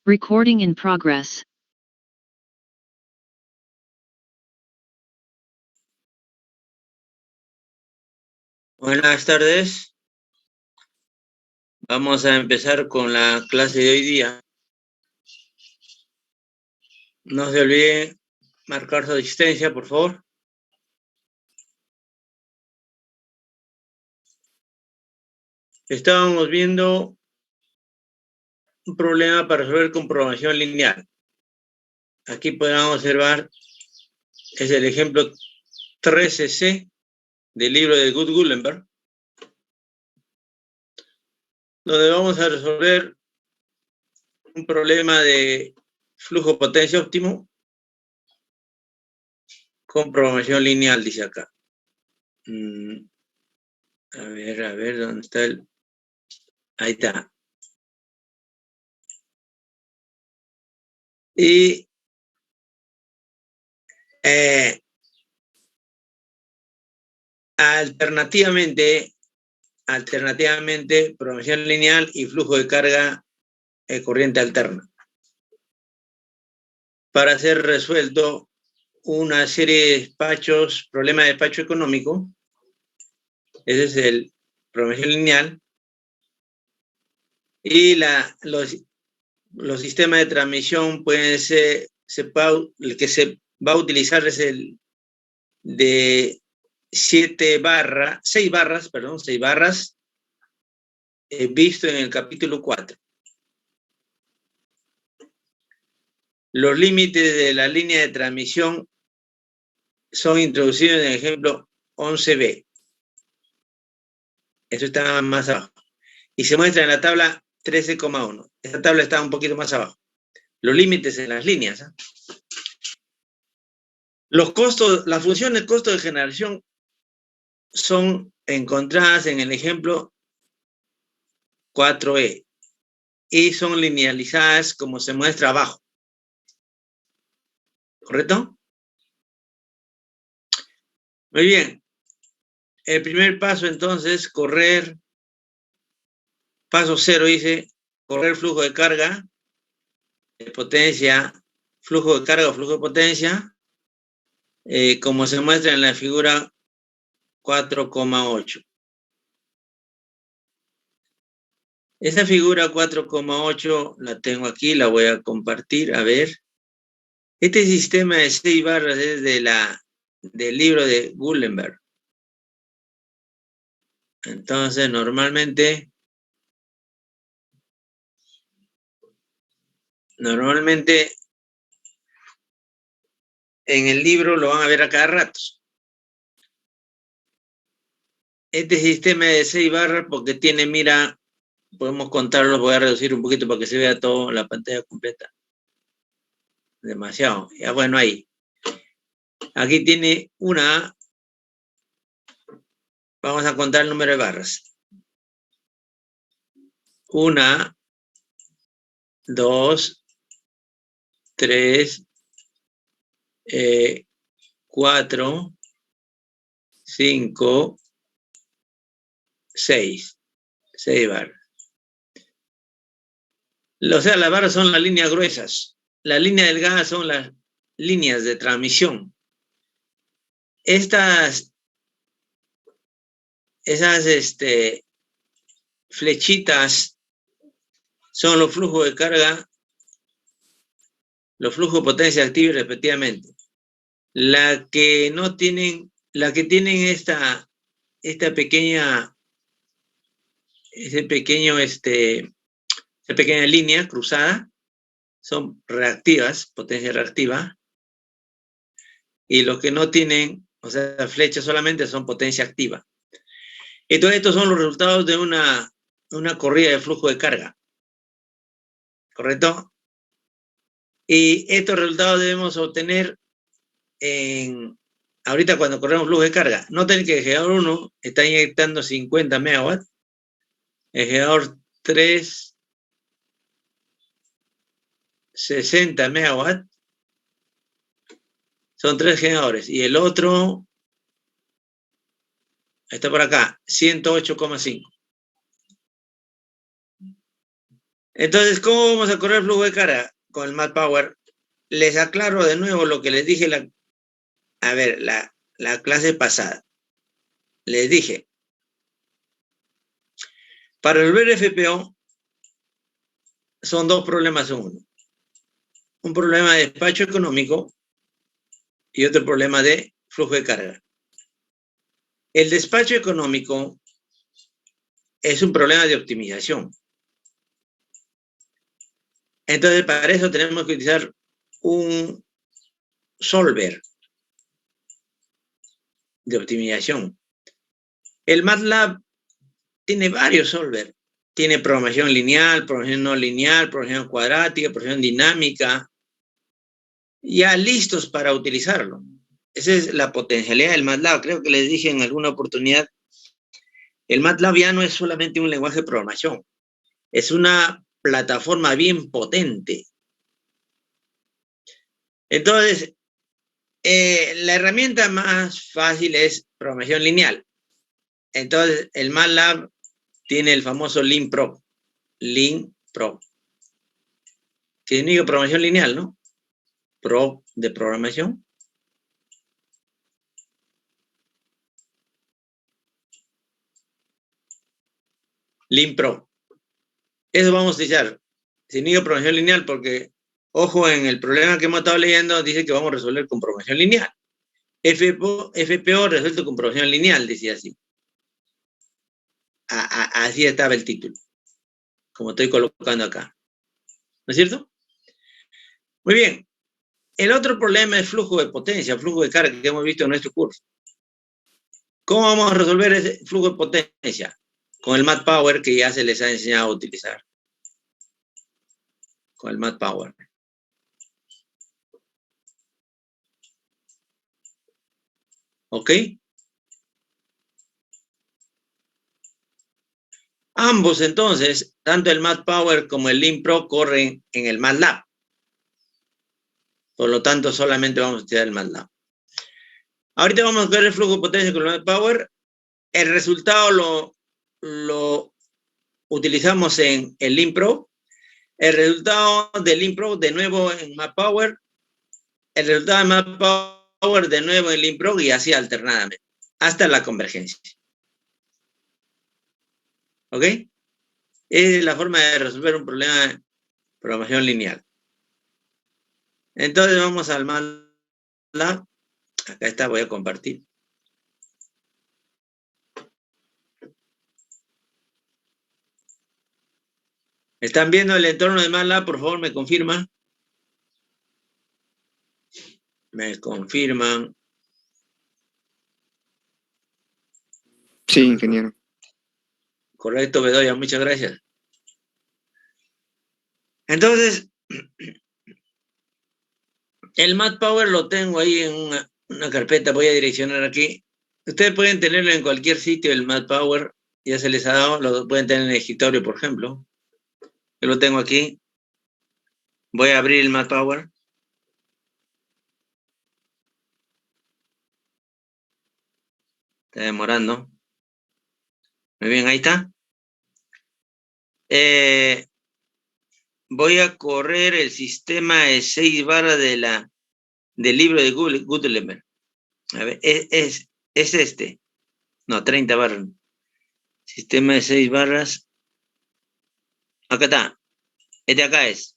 Recording in progress. Buenas tardes. Vamos a empezar con la clase de hoy día. No se olviden marcar su asistencia, por favor. Estábamos viendo un problema para resolver con programación lineal. Aquí podemos observar, es el ejemplo 13C del libro de Gutenberg, donde vamos a resolver un problema de flujo potencia óptimo con programación lineal, dice acá. A ver, ¿dónde está el...? Ahí está. Y alternativamente, programación lineal y flujo de carga corriente alterna. Para ser resuelto una serie de despachos, problema de despacho económico, ese es el programación lineal, y los sistemas de transmisión pueden ser, el que se va a utilizar es el de 6 barras, visto en el capítulo 4. Los límites de la línea de transmisión son introducidos en el ejemplo 11b. Eso está más abajo. Y se muestra en la tabla 13,1. Esta tabla está un poquito más abajo. Los límites en las líneas. Los costos, las funciones costo de generación son encontradas en el ejemplo 4e y son linealizadas como se muestra abajo. ¿Correcto? Muy bien. El primer paso, entonces, paso 0 dice, correr flujo de carga, de potencia, flujo de carga o flujo de potencia, como se muestra en la figura 4,8. Esta figura 4,8 la tengo aquí, la voy a compartir, a ver. Este sistema de 6 barras es del libro de Gutenberg. Entonces, normalmente en el libro lo van a ver a cada rato. Este sistema de 6 barras, porque tiene, mira, podemos contarlo, voy a reducir un poquito para que se vea todo la pantalla completa. Demasiado. Ya bueno, ahí. Aquí tiene una. Vamos a contar el número de barras. 1, 2, 3, 4, 5, 6. 6 barras. O sea, las barras son las líneas gruesas. Las líneas delgadas son las líneas de transmisión. Esas flechitas son los flujos de carga, los flujos de potencia activa respectivamente. La que tienen esta pequeña línea cruzada son reactivas, potencia reactiva, y los que no tienen, o sea, flechas solamente son potencia activa. Entonces, estos son los resultados de una corrida de flujo de carga. ¿Correcto? Y estos resultados debemos obtener ahorita cuando corremos flujo de carga. Noten que el generador 1 está inyectando 50 megawatts, el generador 3, 60 megawatts, son 3 generadores, y el otro está por acá, 108,5. Entonces, ¿cómo vamos a correr el flujo de carga? Con el MatPower. Les aclaro de nuevo lo que les dije la clase pasada. Les dije, para resolver FPO son dos problemas en uno. Un problema de despacho económico y otro problema de flujo de carga. El despacho económico es un problema de optimización. Entonces, para eso tenemos que utilizar un solver de optimización. El MATLAB tiene varios solvers. Tiene programación lineal, programación no lineal, programación cuadrática, programación dinámica, ya listos para utilizarlo. Esa es la potencialidad del MATLAB. Creo que les dije en alguna oportunidad, el MATLAB ya no es solamente un lenguaje de programación, es una plataforma bien potente. Entonces, la herramienta más fácil es programación lineal. Entonces, el MATLAB tiene el famoso LinPro. LinPro. Que significa programación lineal, ¿no? Pro de programación. LinPro. Eso vamos a utilizar. Significa programación lineal porque, ojo, en el problema que hemos estado leyendo dice que vamos a resolver con programación lineal. FPO resuelto con programación lineal, decía así. Así estaba el título, como estoy colocando acá. ¿No es cierto? Muy bien. El otro problema es flujo de potencia, flujo de carga que hemos visto en nuestro curso. ¿Cómo vamos a resolver ese flujo de potencia? Con el MatPower que ya se les ha enseñado a utilizar. Con el MatPower. ¿Ok? Ambos entonces, tanto el MatPower como el LinPro corren en el MATLAB. Por lo tanto, solamente vamos a utilizar el MATLAB. Ahorita vamos a ver el flujo de potencia con el MatPower. El resultado lo utilizamos en el LinPro. El resultado del LinPro de nuevo en MatPower. El resultado de MatPower de nuevo en LinPro y así alternadamente. Hasta la convergencia. ¿Ok? Esa es la forma de resolver un problema de programación lineal. Entonces vamos al MATLAB. Acá está, voy a compartir. ¿Están viendo el entorno de MATLAB? Por favor, me confirman. Me confirman. Sí, ingeniero. Correcto, Bedoya, muchas gracias. Entonces, el MatPower lo tengo ahí en una carpeta, voy a direccionar aquí. Ustedes pueden tenerlo en cualquier sitio, el MatPower, ya se les ha dado, lo pueden tener en el escritorio, por ejemplo. Yo lo tengo aquí. Voy a abrir el MatPower. Está demorando. Muy bien, ahí está. Voy a correr el sistema de 6 barras del libro de Gutenberg. A ver, es este. No, 30 barras. Sistema de 6 barras. Acá está. Este acá es.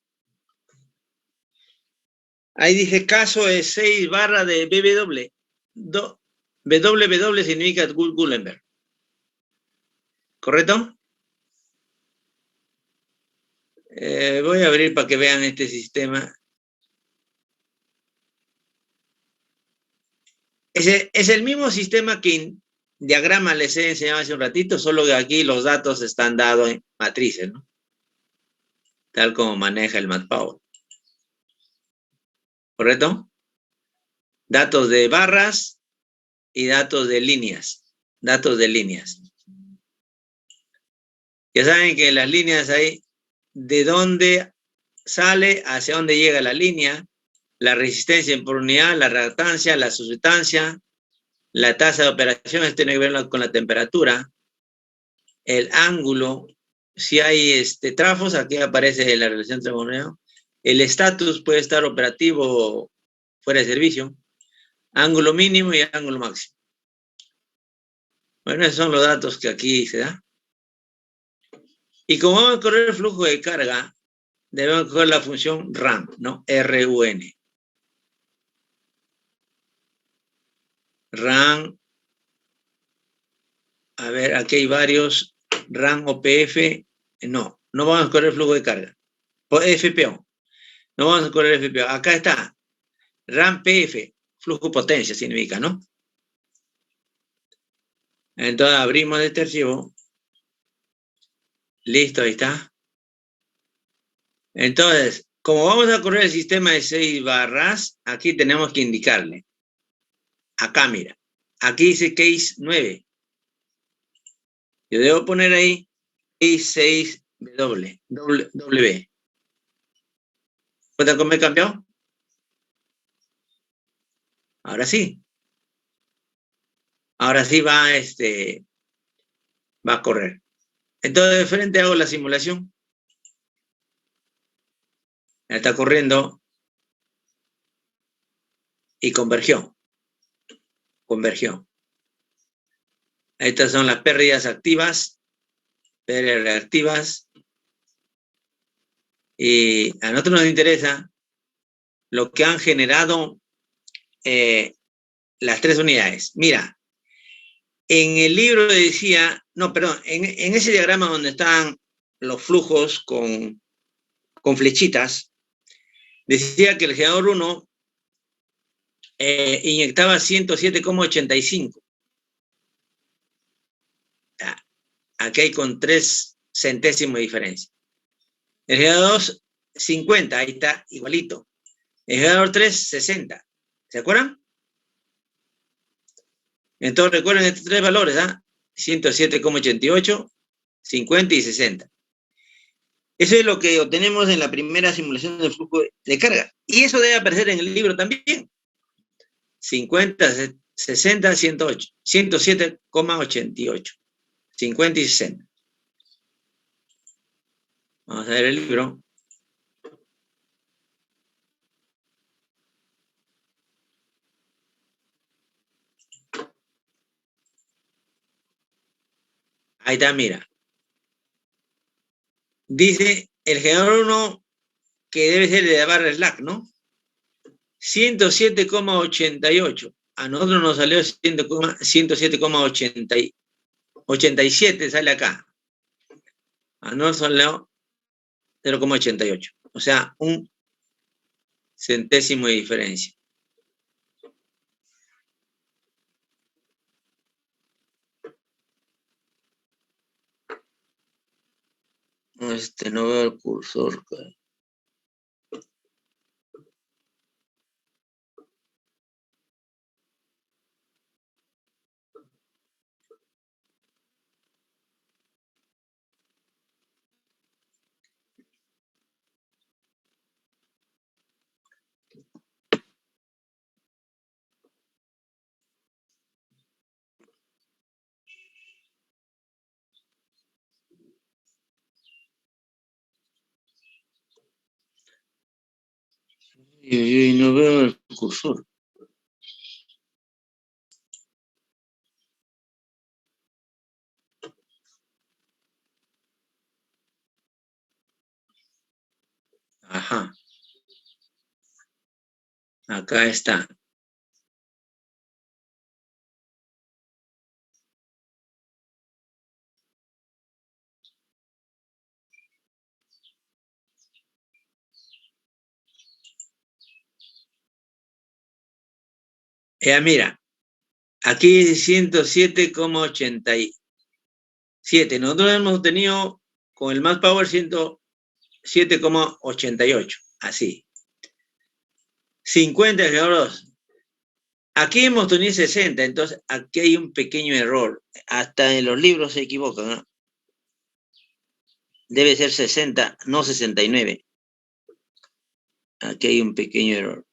Ahí dice caso de 6 barras de BW. WW significa Gutenberg. ¿Correcto? Voy a abrir para que vean este sistema. Es el mismo sistema que en diagrama les he enseñado hace un ratito, solo que aquí los datos están dados en matrices, ¿no? Tal como maneja el MatPower. ¿Correcto? Datos de barras y datos de líneas. Datos de líneas. Ya saben que las líneas hay de dónde sale, hacia dónde llega la línea, la resistencia por unidad, la reactancia, la suscitancia, la tasa de operación, esto tiene que ver con la temperatura, el ángulo Si hay trafos, aquí aparece la relación termodinámica. El estatus puede estar operativo fuera de servicio. Ángulo mínimo y ángulo máximo. Bueno, esos son los datos que aquí se da. Y como vamos a correr el flujo de carga, debemos coger la función RUN, ¿no? R-U-N. RUN. A ver, aquí hay varios. RUN OPF. No, no vamos a correr el flujo de carga. FPO. No vamos a correr FPO. Acá está. RUN PF. Flujo potencia significa, ¿no? Entonces abrimos este archivo. Listo, ahí está. Entonces, como vamos a correr el sistema de 6 barras, aquí tenemos que indicarle. Acá, mira. Aquí dice case 9. Yo debo poner ahí case 6W. W. ¿Cuánto me he cambiado? Ahora sí. Ahora sí va, va a correr. Entonces, de frente hago la simulación. Ya está corriendo. Y convergió. Convergió. Estas son las pérdidas activas. Pérdidas reactivas. Y a nosotros nos interesa lo que han generado las 3 unidades. Mira, en el libro decía, no, perdón, en ese diagrama donde están los flujos con flechitas, decía que el generador 1 inyectaba 107,85. Aquí hay con 3 centésimos de diferencia. El generador 2, 50, ahí está igualito. El generador 3, 60. ¿Se acuerdan? Entonces recuerden estos 3 valores, ¿ah? 107,88, 50 y 60. Eso es lo que obtenemos en la primera simulación del flujo de carga. Y eso debe aparecer en el libro también. 50, 60, 108, 107,88. 50 y 60. Vamos a ver el libro. Ahí está, mira. Dice el generador 1 que debe ser de la barra slack, ¿no? 107,88. A nosotros nos salió 107,87, sale acá. A nosotros salió 0,88. O sea, un centésimo de diferencia. No veo el cursor. Y no veo el cursor. Ajá. Acá está. Mira, aquí es 107,87. Nosotros hemos obtenido con el más power 107,88. Así. 50 grados. Aquí hemos tenido 60, entonces aquí hay un pequeño error. Hasta en los libros se equivocan, ¿no? Debe ser 60, no 69. Aquí hay un pequeño error.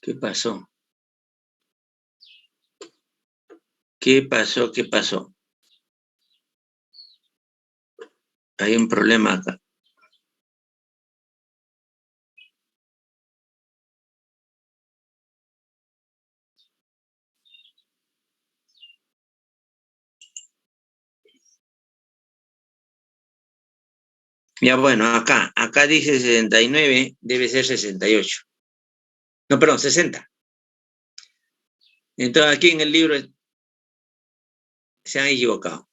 ¿Qué pasó? ¿Qué pasó? ¿Qué pasó? Hay un problema acá. Ya bueno, acá dice 69, debe ser 68. No, perdón, 60. Entonces aquí en el libro se han equivocado.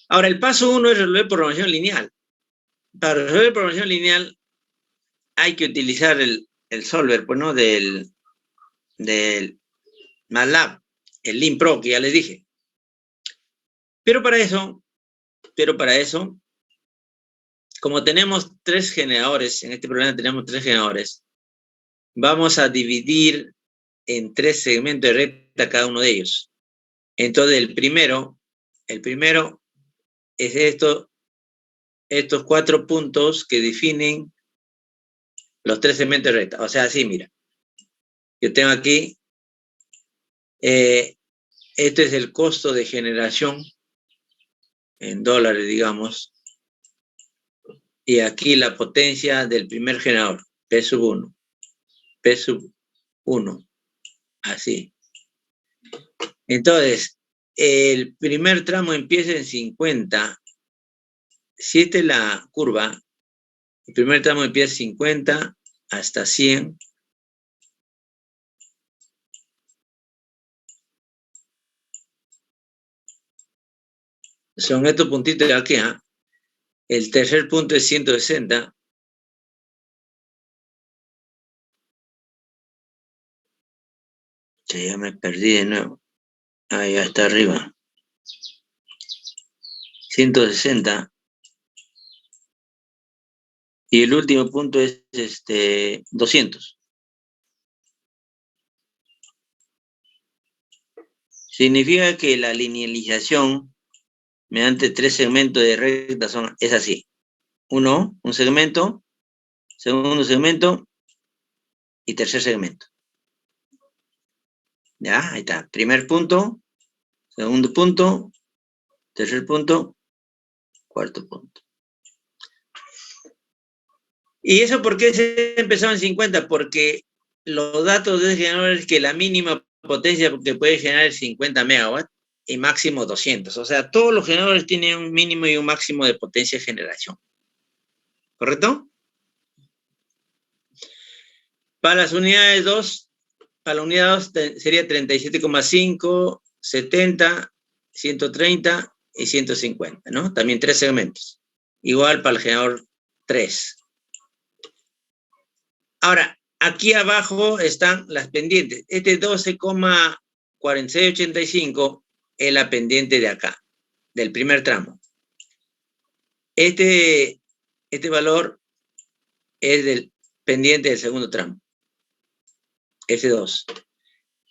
Ahora, el paso 1 es resolver programación lineal. Para resolver programación lineal hay que utilizar el solver, pues, ¿no? Del MATLAB, el LinPro, que ya les dije. Pero para eso, como tenemos 3 generadores, en este programa tenemos 3 generadores, vamos a dividir en 3 segmentos de recta cada uno de ellos. Entonces, el primero es estos 4 puntos que definen los 3 segmentos de recta. O sea, así, mira. Yo tengo aquí, este es el costo de generación en dólares, digamos. Y aquí la potencia del primer generador, P sub 1. P sub 1. Así. Entonces, el primer tramo empieza en 50. Si esta es la curva, el primer tramo empieza en 50 hasta 100. Son estos puntitos de aquí, ¿eh? El tercer punto es 160. Ya me perdí de nuevo. Ahí está arriba. 160. Y el último punto es 200. Significa que la linealización mediante 3 segmentos de recta es así. Un segmento, segundo segmento y tercer segmento. Ya, ahí está. Primer punto, segundo punto, tercer punto, cuarto punto. ¿Y eso por qué se empezó en 50? Porque los datos de ese generador es que la mínima potencia que puede generar es 50 megawatts y máximo 200. O sea, todos los generadores tienen un mínimo y un máximo de potencia de generación. ¿Correcto? Para las unidades 2, para la unidad 2 sería 37,5, 70, 130 y 150, ¿no? También 3 segmentos. Igual para el generador 3. Ahora, aquí abajo están las pendientes. Este 12,4685 es la pendiente de acá, del primer tramo. Este valor es del pendiente del segundo tramo. S2.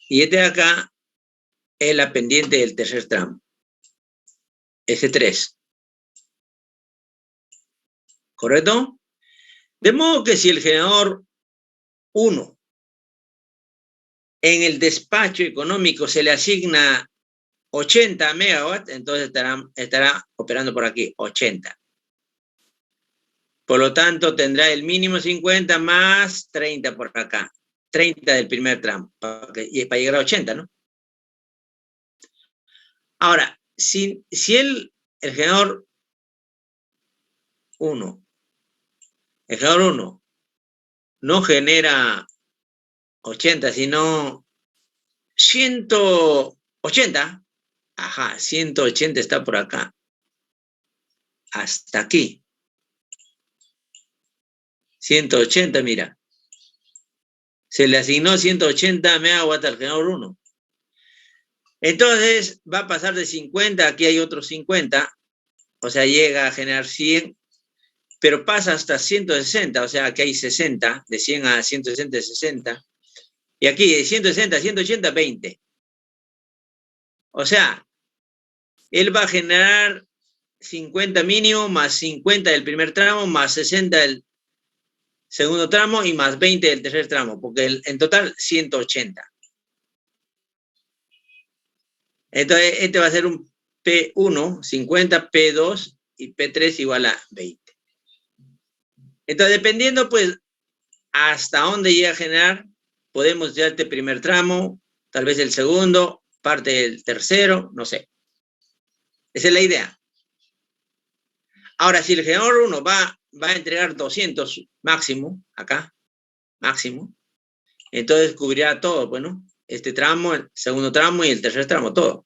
Y este de acá es la pendiente del tercer tramo. S3. ¿Correcto? De modo que si el generador 1 en el despacho económico se le asigna 80 megawatts, entonces estará operando por aquí, 80. Por lo tanto, tendrá el mínimo 50 más 30 por acá. 30 del primer tramo, para llegar a 80, ¿no? Ahora, si el generador 1, no genera 80, sino 180, 180 está por acá. Hasta aquí. 180, mira. Se le asignó 180 megawatts al generador 1. Entonces va a pasar de 50, aquí hay otros 50, o sea, llega a generar 100, pero pasa hasta 160, o sea, aquí hay 60, de 100 a 160, 60, y aquí de 160 a 180, 20. O sea, él va a generar 50 mínimo, más 50 del primer tramo, más 60 segundo tramo y más 20 del tercer tramo, porque en total 180. Entonces, este va a ser un P1, 50, P2 y P3 igual a 20. Entonces, dependiendo, pues, hasta dónde llega a generar, podemos ya este primer tramo, tal vez el segundo, parte del tercero, no sé. Esa es la idea. Ahora, si el generador 1 va a entregar 200 máximo, acá, máximo, entonces cubrirá todo, bueno, este tramo, el segundo tramo y el tercer tramo, todo.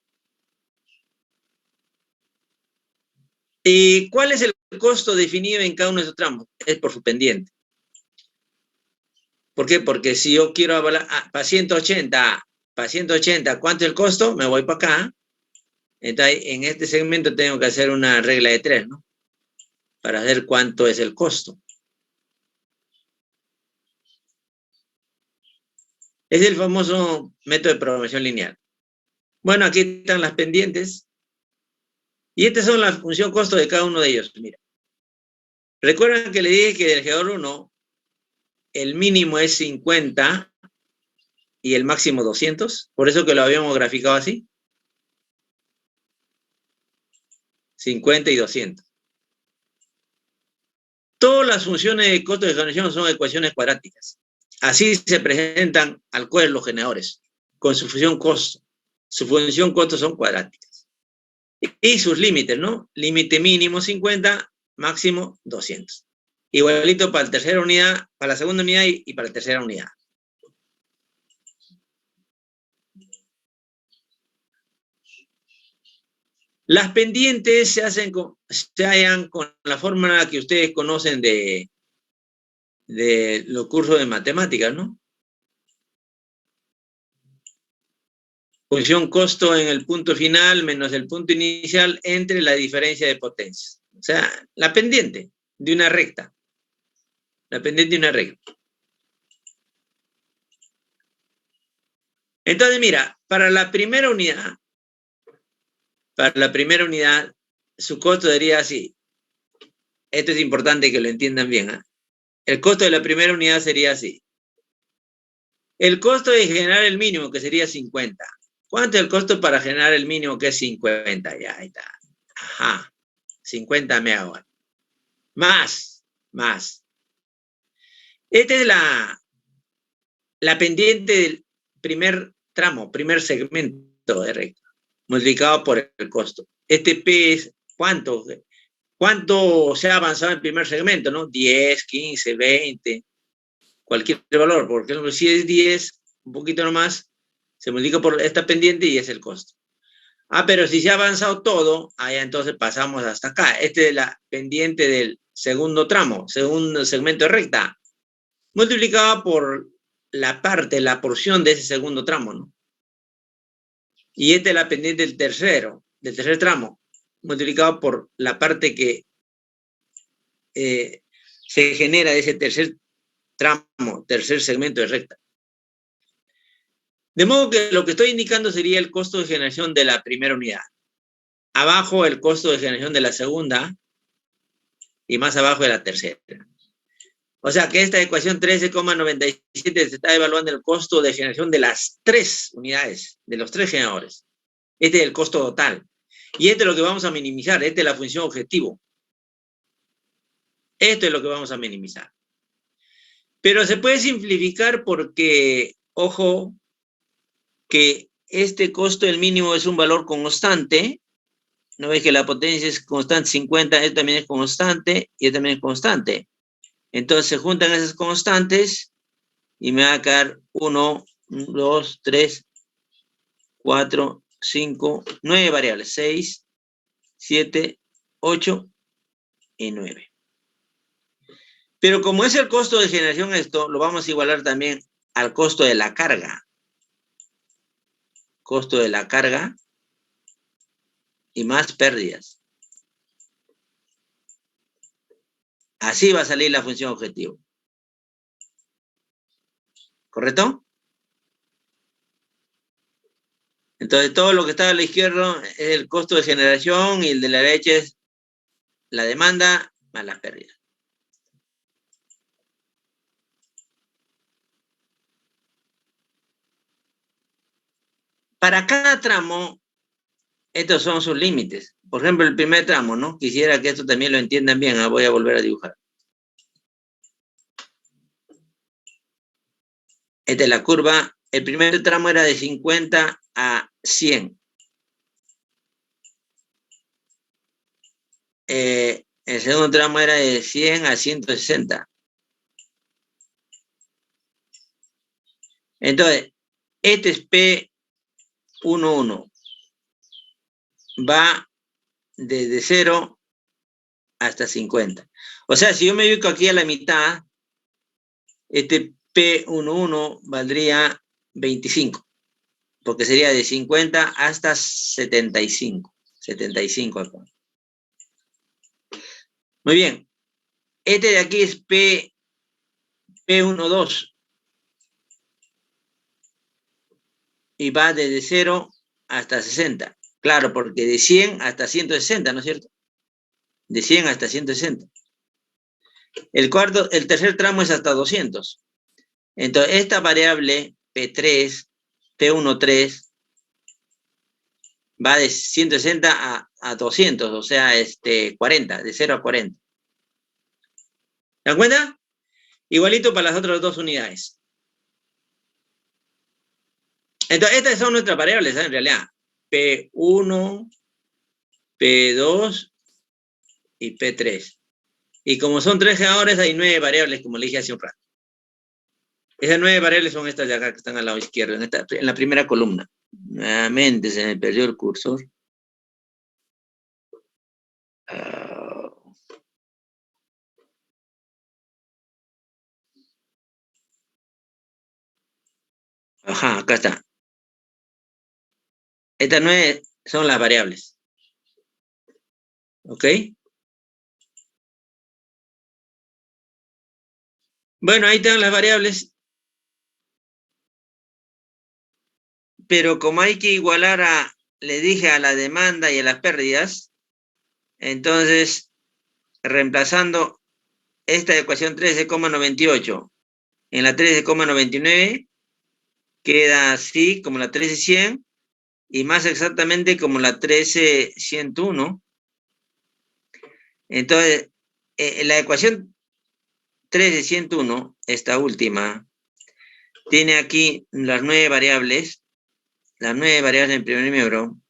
¿Y cuál es el costo definido en cada uno de esos tramos? Es por su pendiente. ¿Por qué? Porque si yo quiero avalar para 180, ¿cuánto es el costo? Me voy para acá. Entonces, en este segmento tengo que hacer una regla de 3, ¿no? Para ver cuánto es el costo. Es el famoso método de programación lineal. Bueno, aquí están las pendientes. Y estas son la función costo de cada uno de ellos. Mira. Recuerdan que le dije que del generador 1, el mínimo es 50 y el máximo 200. Por eso que lo habíamos graficado así. 50 y 200. Todas las funciones de costo de generación son ecuaciones cuadráticas. Así se presentan al cuadro los generadores, con su función costo. Su función costo son cuadráticas. Y sus límites, ¿no? Límite mínimo 50, máximo 200. Igualito para la tercera unidad, para la segunda unidad y para la tercera unidad. Las pendientes se hallan con la fórmula que ustedes conocen de los cursos de matemáticas, ¿no? Función costo en el punto final menos el punto inicial entre la diferencia de potencias. O sea, la pendiente de una recta. La pendiente de una recta. Entonces, mira, para la primera unidad, su costo sería así. Esto es importante que lo entiendan bien, ¿eh? El costo de la primera unidad sería así. El costo de generar el mínimo, que sería 50. ¿Cuánto es el costo para generar el mínimo, que es 50? Ya, ahí está. Ajá. 50 megawatts. Más. Esta es la pendiente del primer tramo, primer segmento de recta, multiplicado por el costo. Este P es ¿cuánto se ha avanzado en el primer segmento, ¿no? 10, 15, 20, cualquier valor. Por ejemplo, si es 10, un poquito nomás, se multiplica por esta pendiente y es el costo. Pero si se ha avanzado todo, allá entonces pasamos hasta acá. Este es la pendiente del segundo tramo, segundo segmento de recta, multiplicado por la porción de ese segundo tramo, ¿no? Y esta es la pendiente del tercer tramo, multiplicado por la parte que se genera de ese tercer tramo, tercer segmento de recta. De modo que lo que estoy indicando sería el costo de generación de la primera unidad. Abajo el costo de generación de la segunda y más abajo de la tercera. O sea que esta ecuación 13,97 se está evaluando el costo de generación de las 3 unidades, de los 3 generadores. Este es el costo total. Y este es lo que vamos a minimizar. Esta es la función objetivo. Esto es lo que vamos a minimizar. Pero se puede simplificar porque, ojo, que este costo del mínimo es un valor constante. ¿No ves que la potencia es constante? 50, él también es constante y él también es constante. Entonces se juntan esas constantes y me va a quedar 1, 2, 3, 4, 5, 9 variables. 6, 7, 8 y 9. Pero como es el costo de generación esto, lo vamos a igualar también al costo de la carga. Costo de la carga y más pérdidas. Así va a salir la función objetivo. ¿Correcto? Entonces todo lo que está a la izquierda es el costo de generación y el de la derecha es la demanda más las pérdidas. Para cada tramo, estos son sus límites. Por ejemplo, el primer tramo, ¿no? Quisiera que esto también lo entiendan bien. Voy a volver a dibujar. Esta es la curva. El primer tramo era de 50 a 100. El segundo tramo era de 100 a 160. Entonces, este es P11. Va desde 0 hasta 50. O sea, si yo me ubico aquí a la mitad, este P11 valdría 25, porque sería de 50 hasta 75. 75 acá. Muy bien. Este de aquí es P12. Y va desde 0 hasta 60. Claro, porque de 100 hasta 160, ¿no es cierto? De 100 hasta 160. El tercer tramo es hasta 200. Entonces, esta variable P3, P13, va de 160 a 200, o sea, 40, de 0 a 40. ¿Se dan cuenta? Igualito para las otras dos unidades. Entonces, estas son nuestras variables, ¿sabes? En realidad. P1, P2 y P3. Y como son 3 generadores, hay 9 variables, como le dije hace un rato. Esas 9 variables son estas de acá que están al lado izquierdo, en la primera columna. Nuevamente se me perdió el cursor. Ajá, acá está. Estas 9 son las variables. ¿Ok? Bueno, ahí están las variables. Pero como hay que igualar le dije, a la demanda y a las pérdidas, entonces, reemplazando esta ecuación 13,98 en la 13,99, queda así como la 13,100 y más exactamente como la 13,101. Entonces, la ecuación 13,101, esta última, tiene aquí las 9 variables en primer miembro,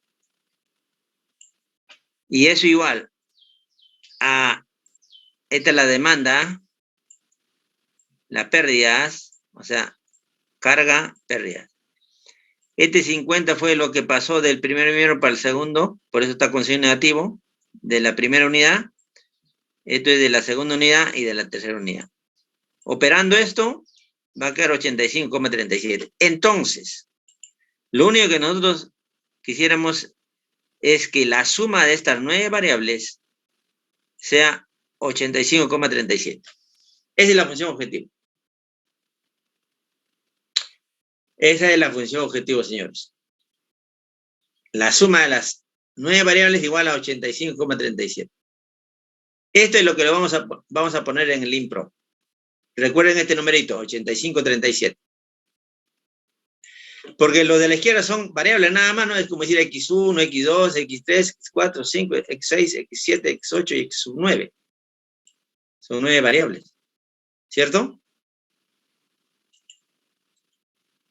y eso igual a, esta es la demanda, las pérdidas, o sea, carga, pérdidas. Este 50 fue lo que pasó del primer miembro para el segundo, por eso está con signo negativo, de la primera unidad. Esto es de la segunda unidad y de la tercera unidad. Operando esto, va a quedar 85,37. Entonces, lo único que nosotros quisiéramos es que la suma de estas 9 variables sea 85,37. Esa es la función objetivo. Esa es la función objetivo, señores. La suma de las 9 variables es igual a 85,37. Esto es lo que vamos a poner en el INPRO. Recuerden este numerito, 85,37. Porque los de la izquierda son variables nada más, no es como decir X1, X2, X3, X4, X5, X6, X7, X8 y X9. Son 9 variables. ¿Cierto?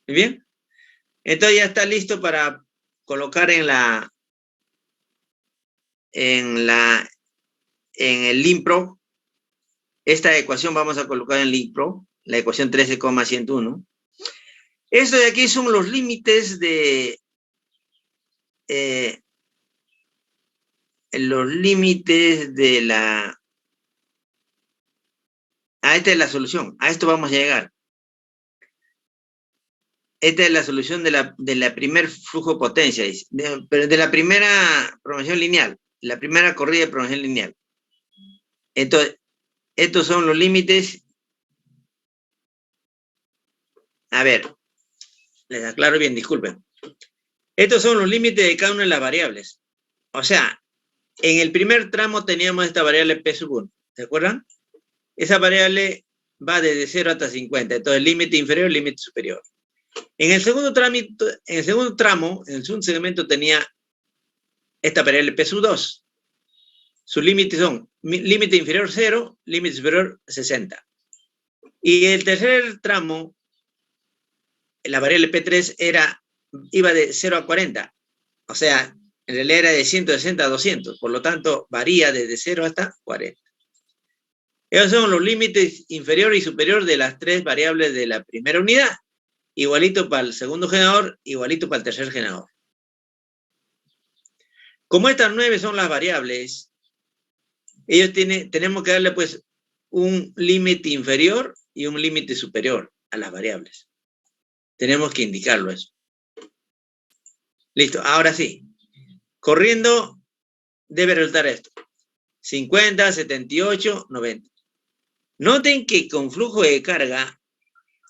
Muy bien. Entonces ya está listo para colocar en el LINPRO. Esta ecuación vamos a colocar en LINPRO, la ecuación 13,101. Esto de aquí son los límites de esta es la solución, a esto vamos a llegar. Esta es la solución de la primer flujo potencia, pero de la primera programación lineal, la primera corrida de programación lineal. Entonces, estos son los límites. A ver, les aclaro bien, disculpen. Estos son los límites de cada una de las variables. O sea, en el primer tramo teníamos esta variable P1, ¿se acuerdan? Esa variable va desde 0 hasta 50, entonces límite inferior, límite superior. En el segundo tramo, en el segundo segmento tenía esta variable P sub 2. Sus límites son límite inferior 0, límite superior 60. Y el tercer tramo, la variable P3 iba de 0 a 40. O sea, en realidad era de 160 a 200. Por lo tanto, varía desde 0 hasta 40. Esos son los límites inferior y superior de las tres variables de la primera unidad. Igualito para el segundo generador, igualito para el tercer generador. Como estas 9 son las variables, tenemos que darle pues un límite inferior y un límite superior a las variables. Tenemos que indicarlo eso. Listo, ahora sí. Corriendo debe resultar esto. 50, 78, 90. Noten que con flujo de carga,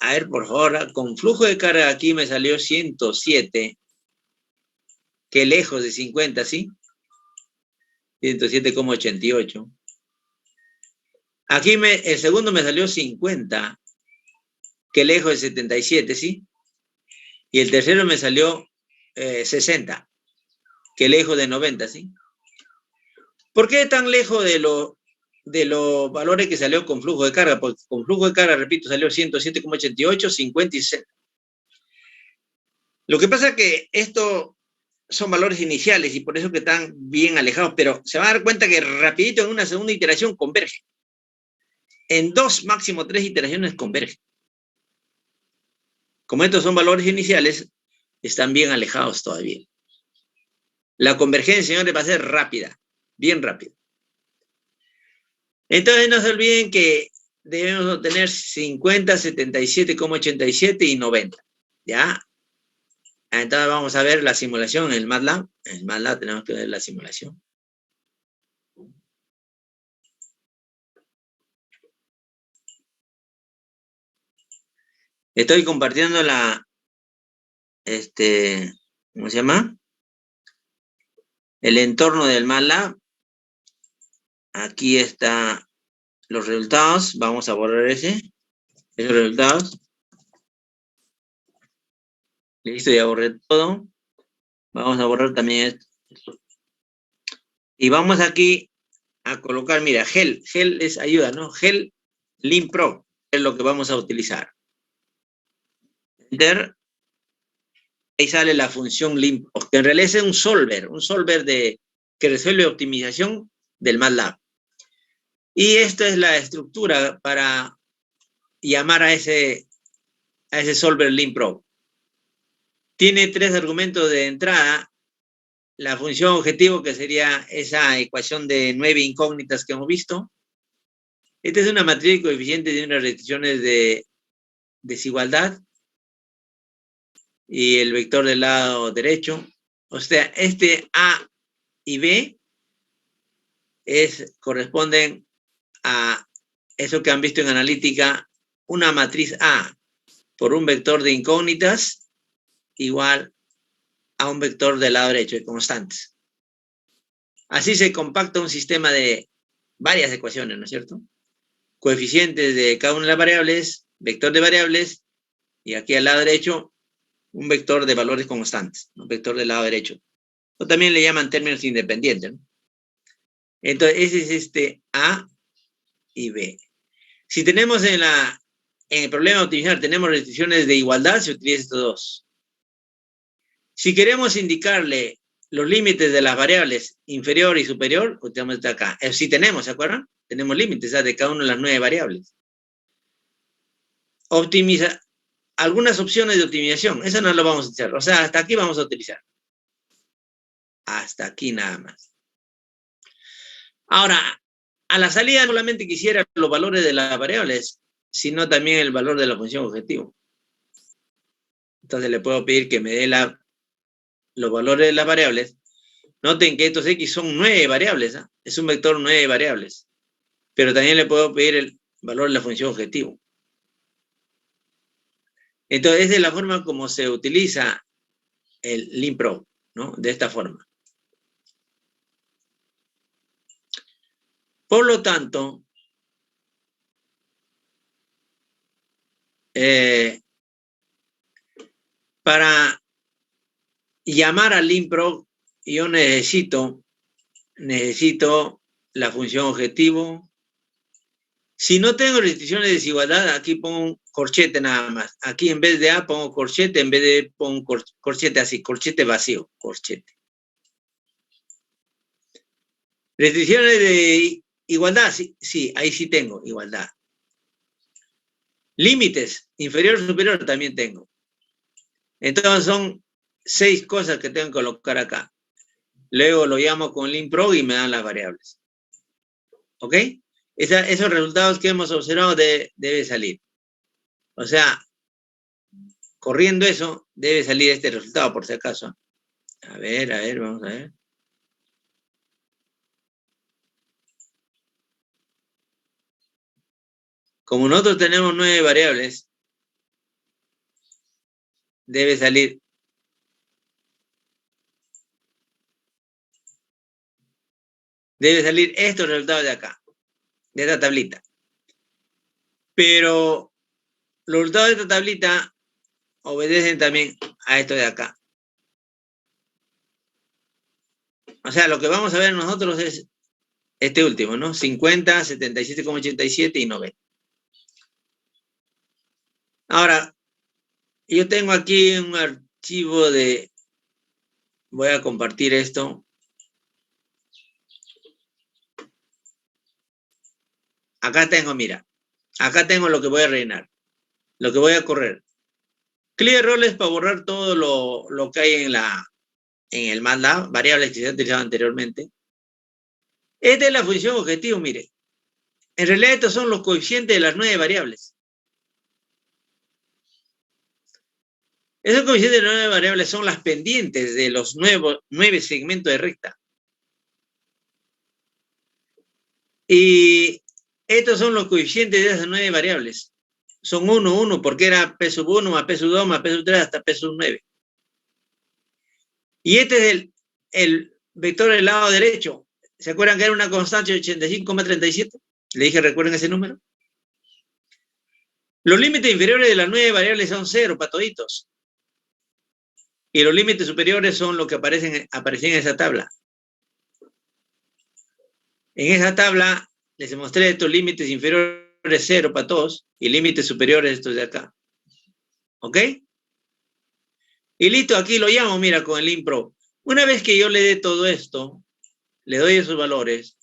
a ver por favor, con flujo de carga aquí me salió 107. Qué lejos de 50, ¿sí? 107,88. Aquí el segundo me salió 50. Qué lejos de 77, ¿sí? Y el tercero me salió 60. Qué lejos de 90, ¿sí? ¿Por qué tan lejos de los valores que salió con flujo de carga? Porque con flujo de carga, repito, salió 107,88, 50 y 60. Lo que pasa es que estos son valores iniciales y por eso que están bien alejados, pero se van a dar cuenta que rapidito en una segunda iteración converge. En 2, máximo 3 iteraciones converge. Como estos son valores iniciales, están bien alejados todavía. La convergencia, señores, va a ser rápida, bien rápida. Entonces no se olviden que debemos obtener 50, 77,87 y 90. ¿Ya? Entonces vamos a ver la simulación en el MATLAB. En el MATLAB tenemos que ver la simulación. Estoy compartiendo ¿cómo se llama? El entorno del MATLAB. Aquí están los resultados. Vamos a borrar esos resultados. Listo, ya borré todo. Vamos a borrar también esto. Y vamos aquí a colocar, mira, GEL es ayuda, ¿no? GEL LIMPRO es lo que vamos a utilizar. Enter. Ahí sale la función LIMPRO, que en realidad es un solver que resuelve optimización del MATLAB. Y esta es la estructura para llamar a ese solver LIMPRO. Tiene 3 argumentos de entrada. La función objetivo, que sería esa ecuación de 9 incógnitas que hemos visto. Esta es una matriz de coeficientes de unas restricciones de desigualdad. Y el vector del lado derecho. O sea, este A y B corresponden a eso que han visto en analítica, una matriz A por un vector de incógnitas igual a un vector del lado derecho de constantes. Así se compacta un sistema de varias ecuaciones, ¿no es cierto? Coeficientes de cada una de las variables, vector de variables, y aquí al lado derecho, un vector de valores constantes, un vector del lado derecho. O también le llaman términos independientes, ¿no? Entonces, ese es A y B. Si tenemos en el problema de optimizar, tenemos restricciones de igualdad, se utiliza estos dos. Si queremos indicarle los límites de las variables inferior y superior, utilizamos esto acá. Si tenemos, ¿se acuerdan? Tenemos límites de cada una de las 9 variables. Optimiza algunas opciones de optimización. Eso no lo vamos a utilizar. O sea, hasta aquí vamos a utilizar. Hasta aquí nada más. Ahora, a la salida no solamente quisiera los valores de las variables, sino también el valor de la función objetivo. Entonces le puedo pedir que me dé los valores de las variables. Noten que estos X son 9 variables. ¿eh? Es un vector 9 variables. Pero también le puedo pedir el valor de la función objetivo. Entonces, esa es la forma como se utiliza el LIMPRO, ¿no? De esta forma. Por lo tanto, Para llamar al limprog, yo necesito la función objetivo. Si no tengo restricciones de desigualdad, aquí pongo un corchete nada más. Aquí en vez de A pongo corchete, en vez de pongo corchete así, corchete vacío, corchete. Restricciones de igualdad, sí, ahí sí tengo igualdad. Límites, inferior, superior, también tengo. Entonces son 6 cosas que tengo que colocar acá. Luego lo llamo con limprog y me dan las variables. ¿Ok? Esos resultados que hemos observado debe salir. O sea, corriendo eso, debe salir este resultado, por si acaso. A ver, vamos a ver. Como nosotros tenemos 9 variables, debe salir estos resultados de acá, de esta tablita. Pero los resultados de esta tablita obedecen también a esto de acá. O sea, lo que vamos a ver nosotros es este último, ¿no? 50, 77,87 y 90. Ahora, yo tengo aquí un archivo de... Voy a compartir esto. Acá tengo, mira. Acá tengo lo que voy a rellenar. Lo que voy a correr. Clear roll es para borrar todo lo que hay en el MATLAB, variables que se han utilizado anteriormente. Esta es la función objetivo, mire. En realidad estos son los coeficientes de las 9 variables. Esos coeficientes de las 9 variables son las pendientes de los 9 segmentos de recta. Y estos son los coeficientes de esas 9 variables. Son 1, 1, porque era P sub 1 más P sub 2 más P sub 3 hasta P sub 9. Y este es el vector del lado derecho. ¿Se acuerdan que era una constante de 85,37? Le dije, ¿recuerden ese número? Los límites inferiores de las 9 variables son 0 para toditos. Y los límites superiores son los que aparecen en esa tabla. En esa tabla les mostré estos límites inferiores 0 para todos y límites superiores estos de acá. ¿Ok? Y listo, aquí lo llamo, mira, con el limprog. Una vez que yo le dé todo esto, le doy esos valores,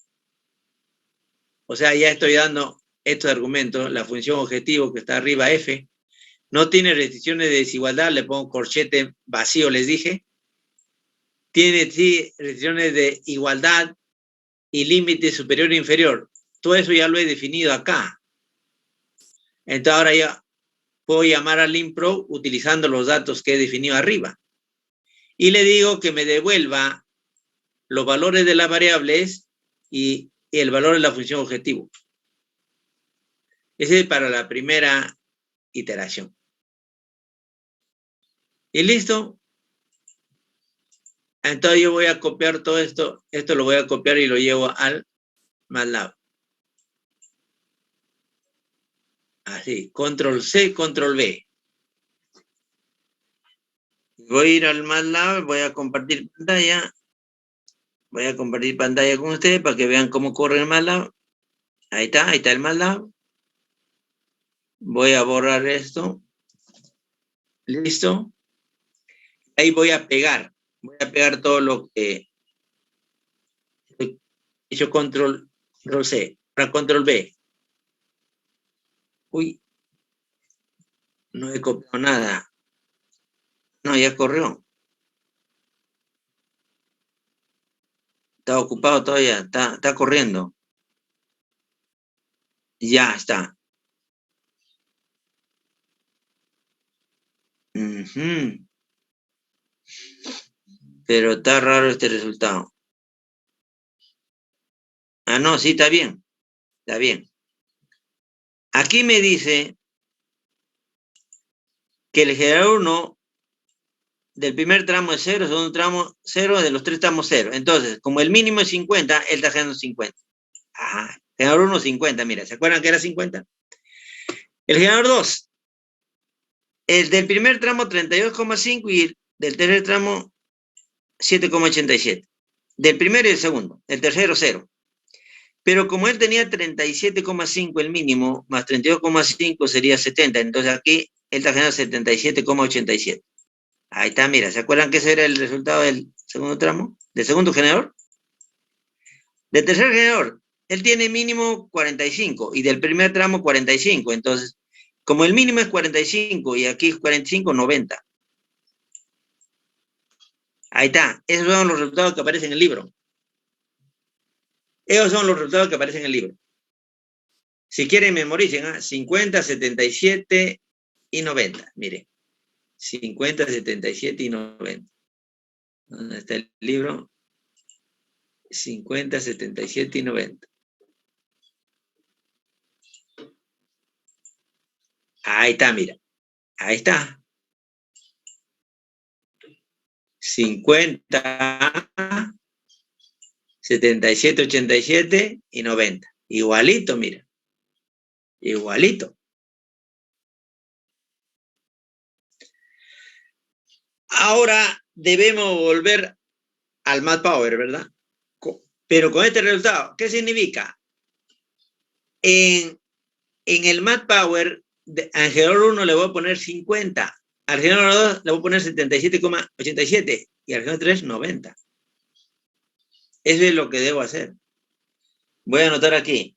o sea, ya estoy dando estos argumentos, la función objetivo que está arriba, f, no tiene restricciones de desigualdad, le pongo corchete vacío, les dije. Tiene sí restricciones de igualdad y límite superior e inferior. Todo eso ya lo he definido acá. Entonces ahora ya puedo llamar al limprog utilizando los datos que he definido arriba. Y le digo que me devuelva los valores de las variables y el valor de la función objetivo. Ese es para la primera iteración. ¿Y listo? Entonces yo voy a copiar todo esto. Esto lo voy a copiar y lo llevo al MATLAB. Así, control C, control V. Voy a ir al MATLAB, voy a compartir pantalla. Voy a compartir pantalla con ustedes para que vean cómo corre el MATLAB. Ahí está el MATLAB. Voy a borrar esto. Listo. Ahí voy a pegar todo lo que he hecho control C, para control V. Uy, no he copiado nada. No, ya corrió. Está ocupado todavía, está corriendo. Ya está. Pero está raro este resultado. Ah, no, sí, está bien. Está bien. Aquí me dice que el generador 1 del primer tramo es 0, segundo tramo 0, de los 3 tramos 0. Entonces, como el mínimo es 50, él está generando 50. Ajá. Generador 1, 50, mira, ¿se acuerdan que era 50? El generador 2 El del primer tramo 32,5 y el del tercer tramo 7,87. Del primero y el segundo. El tercero 0. Pero como él tenía 37,5 el mínimo, más 32,5 sería 70. Entonces aquí él está generando 77,87. Ahí está, mira. ¿Se acuerdan que ese era el resultado del segundo tramo? ¿Del segundo generador? Del tercer generador, él tiene mínimo 45 y del primer tramo 45. Entonces, como el mínimo es 45 y aquí es 45, 90. Ahí está. Esos son los resultados que aparecen en el libro. Esos son los resultados que aparecen en el libro. Si quieren, memoricen, ¿eh? 50, 77 y 90. Miren. 50, 77 y 90. ¿Dónde está el libro? 50, 77 y 90. Ahí está, mira. Ahí está. 50, 77, 87 y 90. Igualito, mira. Igualito. Ahora debemos volver al Math Power, ¿verdad? Pero con este resultado, ¿qué significa? En el Math Power, al generador 1 le voy a poner 50, al generador 2 le voy a poner 77,87 y al generador 3, 90. Eso es lo que debo hacer. Voy a anotar aquí.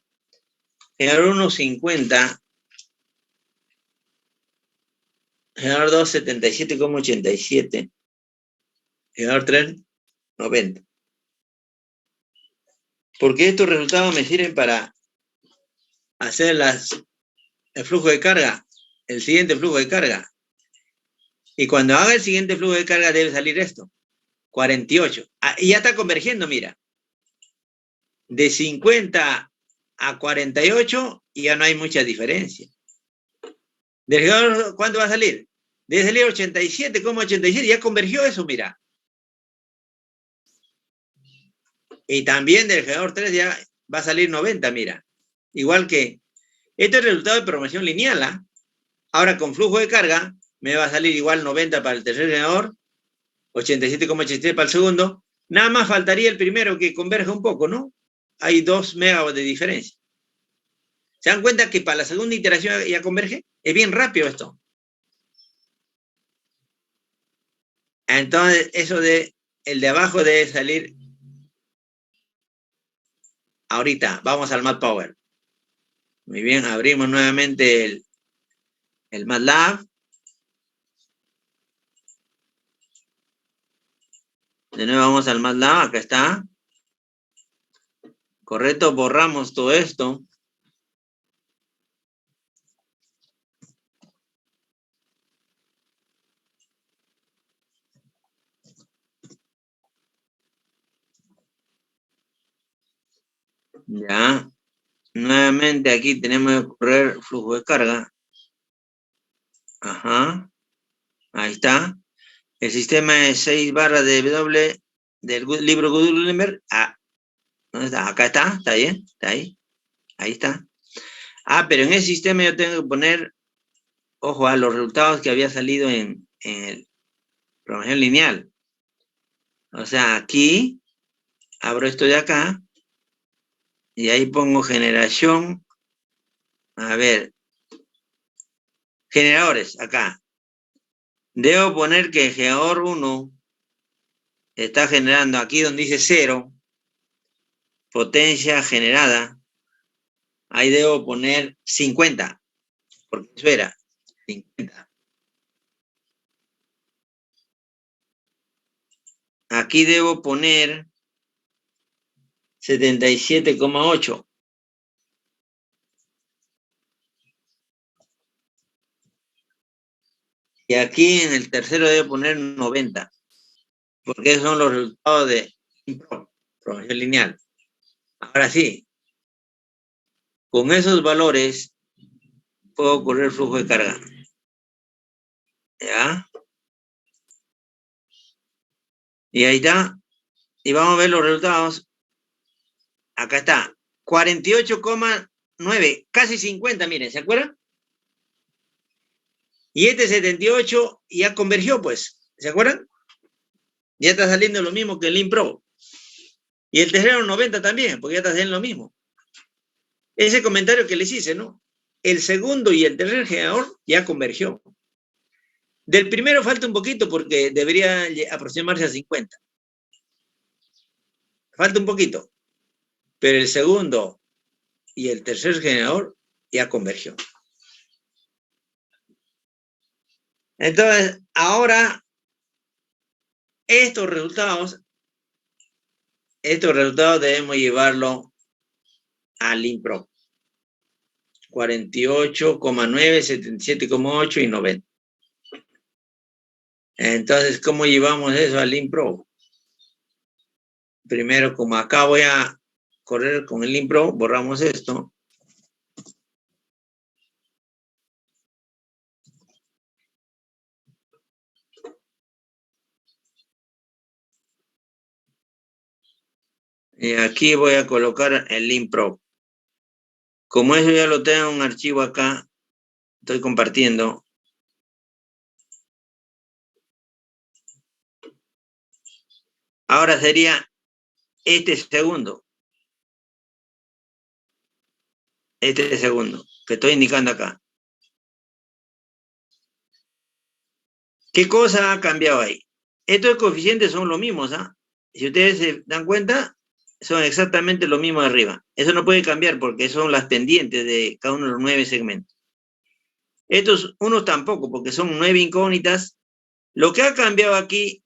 Generador 1, 50. Generador 2, 77,87. Generador 3, 90. Porque estos resultados me sirven para hacer el flujo de carga, el siguiente flujo de carga. Y cuando haga el siguiente flujo de carga debe salir esto, 48. Y ya está convergiendo, mira. De 50 a 48 y ya no hay mucha diferencia. ¿Del generador cuánto va a salir? Debe salir 87,87, ya convergió eso, mira. Y también del generador 3 ya va a salir 90, mira. Igual que, este es el resultado de programación lineal, ¿ah? Ahora con flujo de carga me va a salir igual 90 para el tercer generador, 87,87 para el segundo. Nada más faltaría el primero que converja un poco, ¿no? Hay 2 megawatts de diferencia. ¿Se dan cuenta que para la segunda iteración ya converge? Es bien rápido esto. Entonces, eso de el de abajo debe salir ahorita. Vamos al Math Power. Muy bien, abrimos nuevamente el MATLAB. De nuevo vamos al MATLAB, acá está. Correcto, borramos todo esto. Ya. Nuevamente aquí tenemos que correr flujo de carga. Ajá. Ahí está. El sistema es 6 barras de W del libro Gutenberg. Ah, ¿dónde está? Acá está bien, está ahí. Ahí está. Ah, pero en ese sistema yo tengo que poner, ojo, a los resultados que había salido en el programación lineal. O sea, aquí, abro esto de acá, y ahí pongo generación, a ver, generadores, acá. Debo poner que el generador 1 está generando aquí donde dice 0, potencia generada, ahí debo poner 50, porque eso era 50. Aquí debo poner 77,8. Y aquí en el tercero debo poner 90, porque esos son los resultados de programación lineal. Ahora sí, con esos valores puedo correr flujo de carga. ¿Ya? Y ahí está. Y vamos a ver los resultados. Acá está. 48,9. Casi 50, miren, ¿se acuerdan? Y este 78 ya convergió, pues. ¿Se acuerdan? Ya está saliendo lo mismo que el LINPRO. Y el tercero 90 también, porque ya está saliendo lo mismo. Ese comentario que les hice, ¿no? El segundo y el tercer generador ya convergió. Del primero falta un poquito porque debería aproximarse a 50. Falta un poquito. Pero el segundo y el tercer generador ya convergió. Entonces, ahora, estos resultados debemos llevarlo al LINPRO. 48,9, 77,8 y 90. Entonces, ¿cómo llevamos eso al LINPRO? Primero, como acá voy a correr con el LINPRO, borramos esto. Y aquí voy a colocar el LINPRO. Como eso ya lo tengo en un archivo acá, estoy compartiendo. Ahora sería este segundo. Este segundo, que estoy indicando acá. ¿Qué cosa ha cambiado ahí? Estos coeficientes son los mismos, ¿ah? Si ustedes se dan cuenta, son exactamente lo mismo de arriba. Eso no puede cambiar porque son las pendientes de cada uno de los 9 segmentos. Estos unos tampoco, porque son 9 incógnitas. Lo que ha cambiado aquí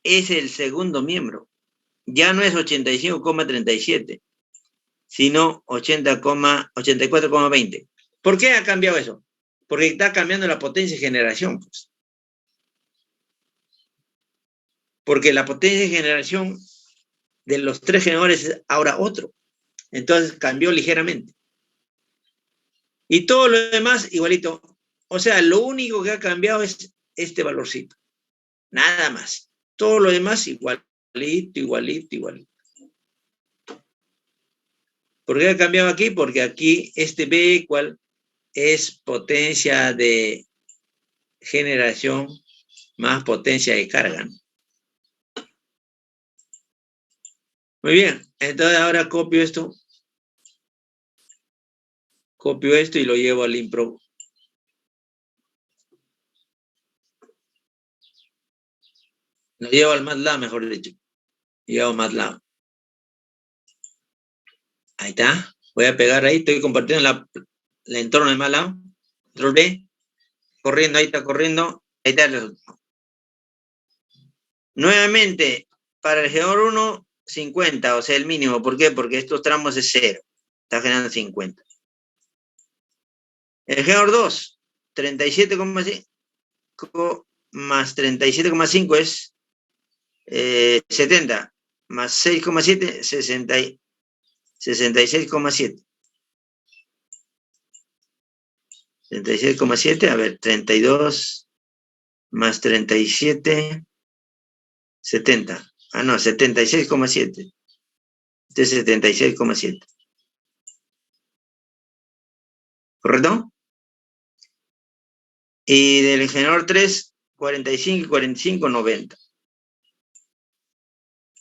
es el segundo miembro. Ya no es 85,37, sino 84,20. ¿Por qué ha cambiado eso? Porque está cambiando la potencia de generación, pues. Porque la potencia de generación de los 3 generadores es ahora otro. Entonces cambió ligeramente. Y todo lo demás igualito. O sea, lo único que ha cambiado es este valorcito. Nada más. Todo lo demás igualito, igualito, igualito. ¿Por qué ha cambiado aquí? Porque aquí este B igual es potencia de generación más potencia de carga, ¿no? Muy bien. Entonces ahora copio esto. Copio esto y lo llevo al LINPRO. Lo llevo al MATLAB, mejor dicho. Llevo MATLAB. Ahí está. Voy a pegar ahí. Estoy compartiendo el entorno de MATLAB. Control B. Corriendo, ahí está corriendo. Ahí está el resultado. Nuevamente, para el generador 1, 50, o sea, el mínimo. ¿Por qué? Porque estos tramos es 0. Está generando 50. El generador 2, 37,5 más 37,5 es 70. Más 6,7, 66,7. 66,7, a ver, 32 más 37, 70. Ah, no, 76,7. Este es 76,7. ¿Correcto? Y del generador 3, 45 y 45, 90.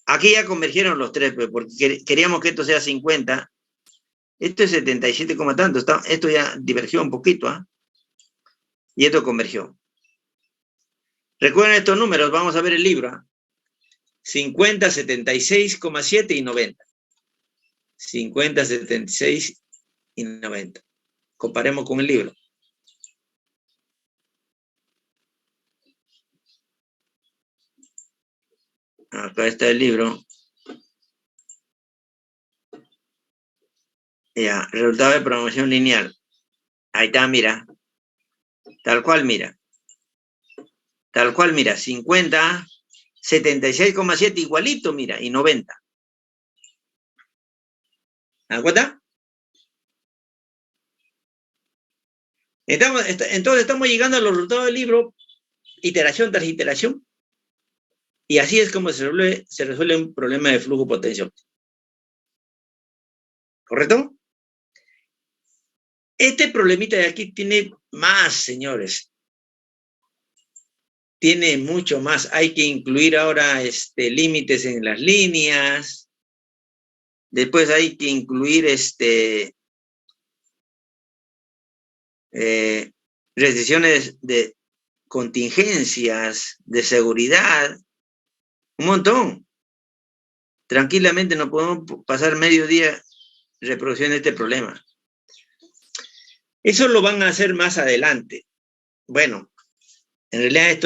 Aquí ya convergieron los tres, pues, porque queríamos que esto sea 50. Esto es 77, tanto. Esto ya divergió un poquito, ¿ah? Y esto convergió. Recuerden estos números, vamos a ver el libro, ¿ah? 50, 76,7 y 90. 50, 76 y 90. Comparemos con el libro. Acá está el libro. Ya, resultado de programación lineal. Ahí está, mira. Tal cual, mira. Tal cual, mira. 50, 76,7 igualito, mira. Y 90. ¿Me das cuenta? Entonces estamos llegando a los resultados del libro, iteración tras iteración. Y así es como se resuelve un problema de flujo potencial. ¿Correcto? Este problemita de aquí tiene más, señores. tiene mucho más. Hay que incluir ahora límites en las líneas. Después hay que incluir restricciones de contingencias, de seguridad, un montón. Tranquilamente no podemos pasar medio día reproduciendo este problema. Eso lo van a hacer más adelante. Bueno, en realidad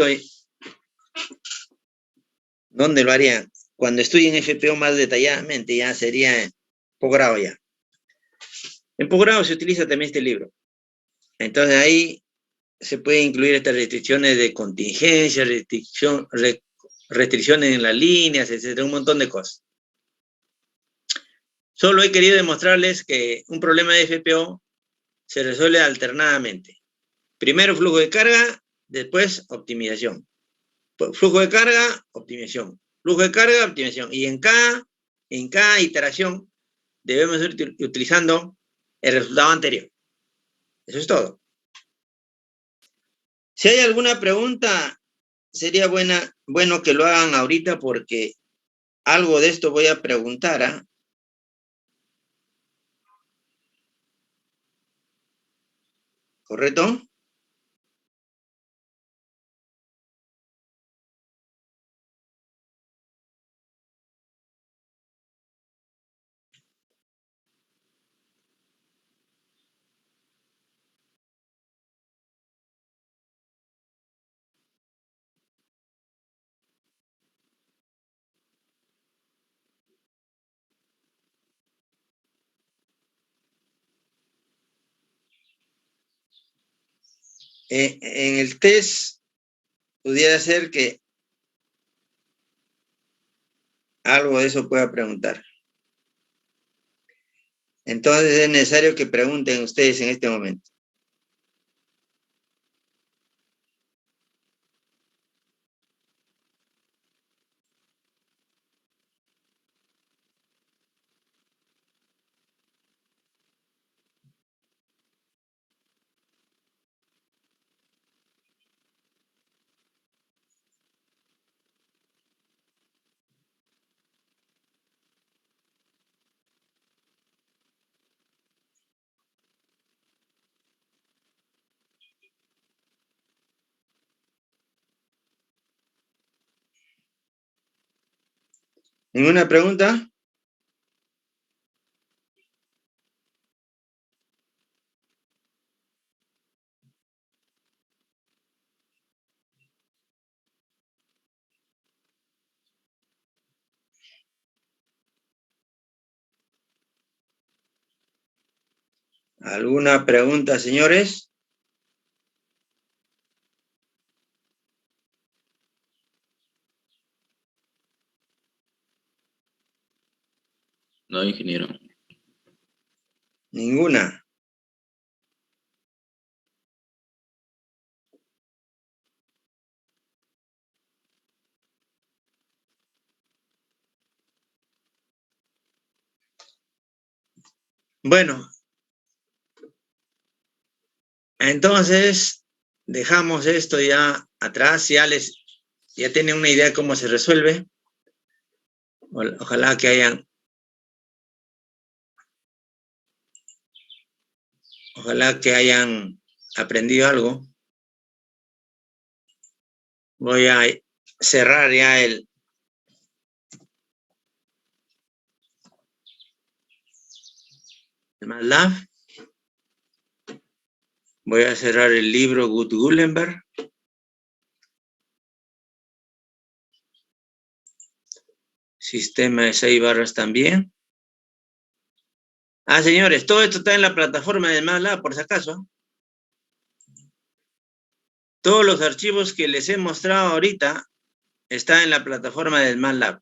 ¿dónde lo harían? Cuando estudien FPO más detalladamente, ya sería en posgrado ya. En posgrado se utiliza también este libro. Entonces ahí se puede incluir estas restricciones de contingencia, restricciones en las líneas, etcétera, un montón de cosas. Solo he querido demostrarles que un problema de FPO se resuelve alternadamente. Primero flujo de carga, después optimización. Flujo de carga, optimización. Flujo de carga, optimización. Y en cada iteración debemos ir utilizando el resultado anterior. Eso es todo. Si hay alguna pregunta, sería bueno que lo hagan ahorita porque algo de esto voy a preguntar, ¿ah? ¿Correcto? En el test pudiera ser que algo de eso pueda preguntar. Entonces es necesario que pregunten ustedes en este momento. ¿Ninguna pregunta? ¿Alguna pregunta, señores? No, ingeniero. Ninguna. Bueno, entonces dejamos esto ya atrás, ya tienen una idea de cómo se resuelve. Ojalá que hayan aprendido algo. Voy a cerrar ya el MATLAB. Voy a cerrar el libro Gutenberg. Sistema de 6 barras también. Señores, todo esto está en la plataforma de MATLAB, por si acaso. Todos los archivos que les he mostrado ahorita están en la plataforma del MATLAB.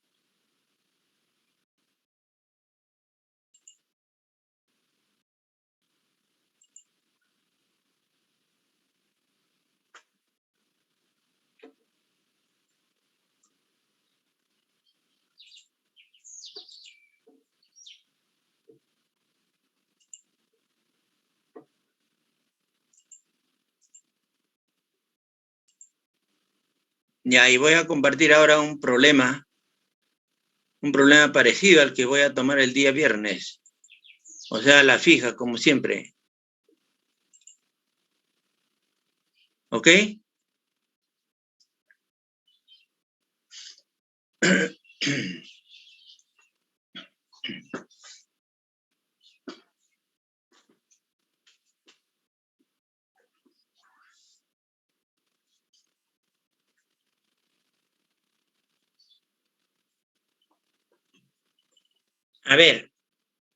Ya, y voy a compartir ahora un problema parecido al que voy a tomar el día viernes. O sea, la fija, como siempre. ¿Ok? A ver,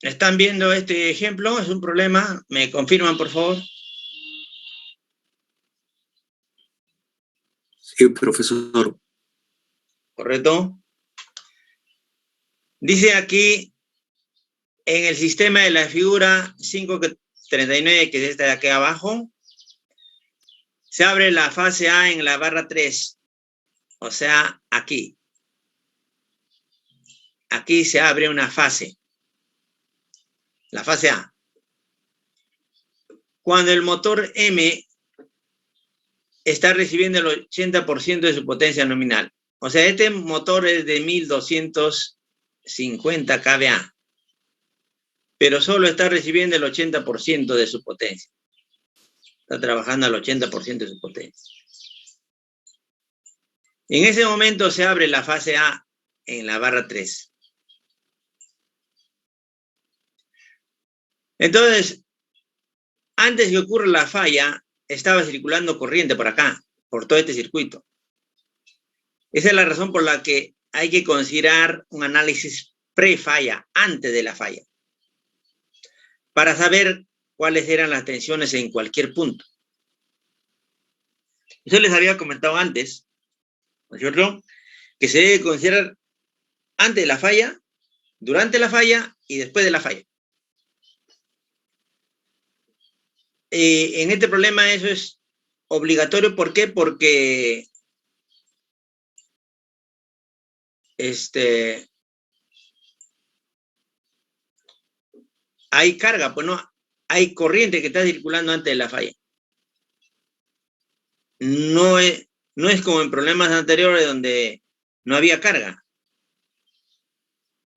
¿están viendo este ejemplo? ¿Es un problema? ¿Me confirman, por favor? Sí, profesor. ¿Correcto? Dice aquí, en el sistema de la figura 539, que es esta de aquí abajo, se abre la fase A en la barra 3. O sea, aquí. Aquí se abre una fase. La fase A. Cuando el motor M está recibiendo el 80% de su potencia nominal. O sea, este motor es de 1250 kVA, pero solo está recibiendo el 80% de su potencia. Está trabajando al 80% de su potencia. En ese momento se abre la fase A en la barra 3. Entonces, antes que ocurra la falla, estaba circulando corriente por acá, por todo este circuito. Esa es la razón por la que hay que considerar un análisis pre-falla, antes de la falla, para saber cuáles eran las tensiones en cualquier punto. Yo les había comentado antes, ¿no es cierto?, que se debe considerar antes de la falla, durante la falla y después de la falla. En este problema eso es obligatorio. ¿Por qué? Porque hay carga, pues no, hay corriente que está circulando antes de la falla. No es como en problemas anteriores donde no había carga.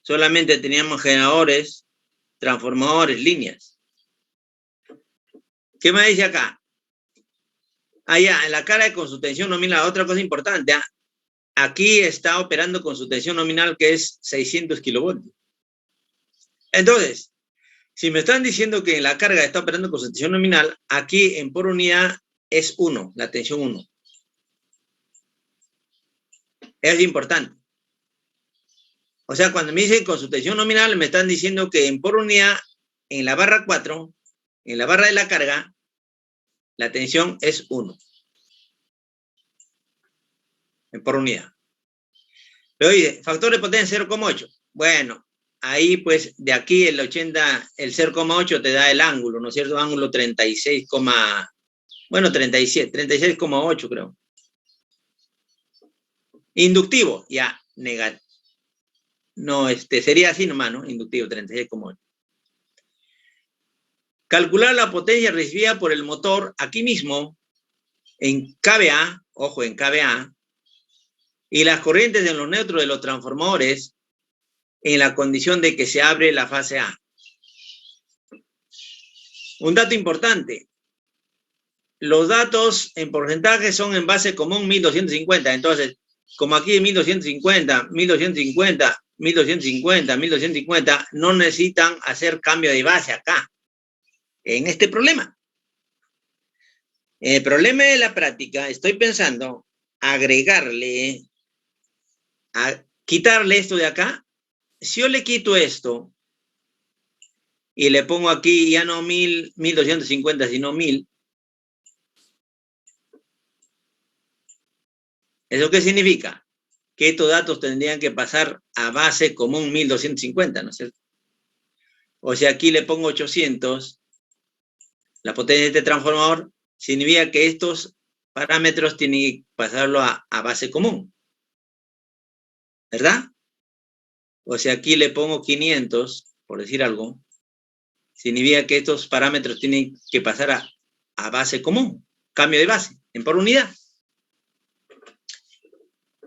Solamente teníamos generadores, transformadores, líneas. ¿Qué me dice acá? Allá, en la carga con su tensión nominal, otra cosa importante. Aquí está operando con su tensión nominal, que es 600 kilovoltios. Entonces, si me están diciendo que la carga está operando con su tensión nominal, aquí en por unidad es 1, la tensión 1. Es importante. O sea, cuando me dicen con su tensión nominal, me están diciendo que en por unidad, en la barra 4, en la barra de la carga, la tensión es 1. En por unidad. Pero oye, factor de potencia 0,8. Bueno, ahí pues de aquí el 80, el 0,8 te da el ángulo, ¿no es cierto? Ángulo 36, bueno, 36,8 creo. Inductivo, ya, negativo. No, sería así nomás, ¿no? Inductivo, 36,8. Calcular la potencia recibida por el motor aquí mismo, en kVA, ojo, en kVA, y las corrientes en los neutros de los transformadores en la condición de que se abre la fase A. Un dato importante. Los datos en porcentaje son en base común 1250. Entonces, como aquí es 1250, 1250, 1250, 1250, no necesitan hacer cambio de base acá, en este problema. En el problema de la práctica, estoy pensando agregarle, quitarle esto de acá. Si yo le quito esto y le pongo aquí ya no 1250, sino 1000, ¿eso qué significa? Que estos datos tendrían que pasar a base común 1250, ¿no es cierto? O sea, aquí le pongo 800, la potencia de este transformador, significa que estos parámetros tienen que pasarlo a base común, ¿verdad? O sea, aquí le pongo 500, por decir algo, significa que estos parámetros tienen que pasar a base común, cambio de base, en por unidad.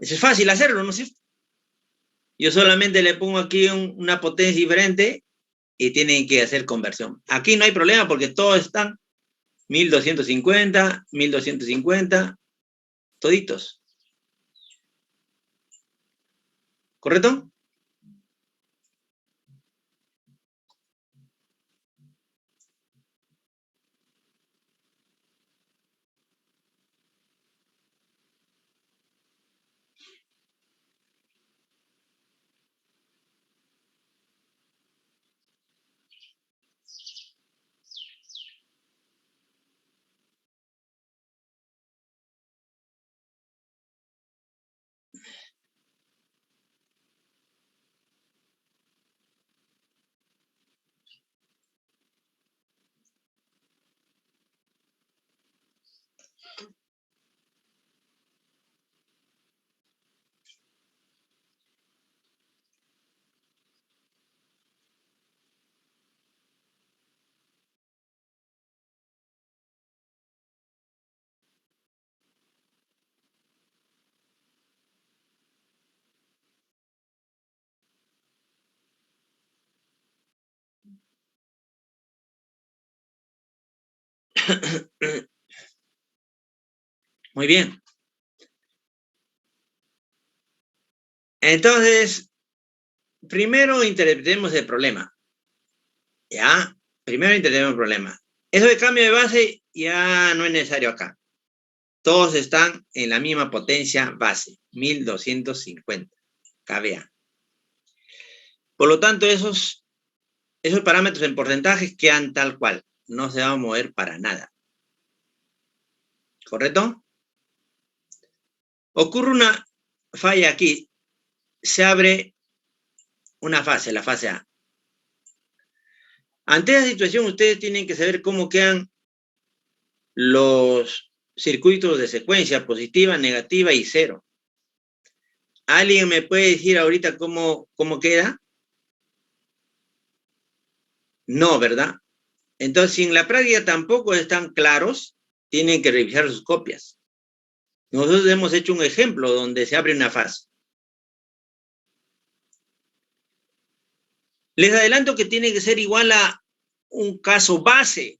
Eso es fácil hacerlo, ¿no es cierto? Yo solamente le pongo aquí una potencia diferente y tienen que hacer conversión. Aquí no hay problema porque todos están 1250, 1250, toditos. ¿Correcto? Muy bien. Entonces, primero interpretemos el problema. ¿Ya? Primero interpretemos el problema. Eso de cambio de base ya no es necesario acá. Todos están en la misma potencia base, 1250 kVA. Por lo tanto, esos parámetros en porcentajes quedan tal cual. No se van a mover para nada. ¿Correcto? Ocurre una falla aquí. Se abre una fase, la fase A. Ante esa situación, ustedes tienen que saber cómo quedan los circuitos de secuencia, positiva, negativa y cero. ¿Alguien me puede decir ahorita cómo queda? No, ¿verdad? Entonces, si en la práctica tampoco están claros, tienen que revisar sus copias. Nosotros hemos hecho un ejemplo donde se abre una fase. Les adelanto que tiene que ser igual a un caso base.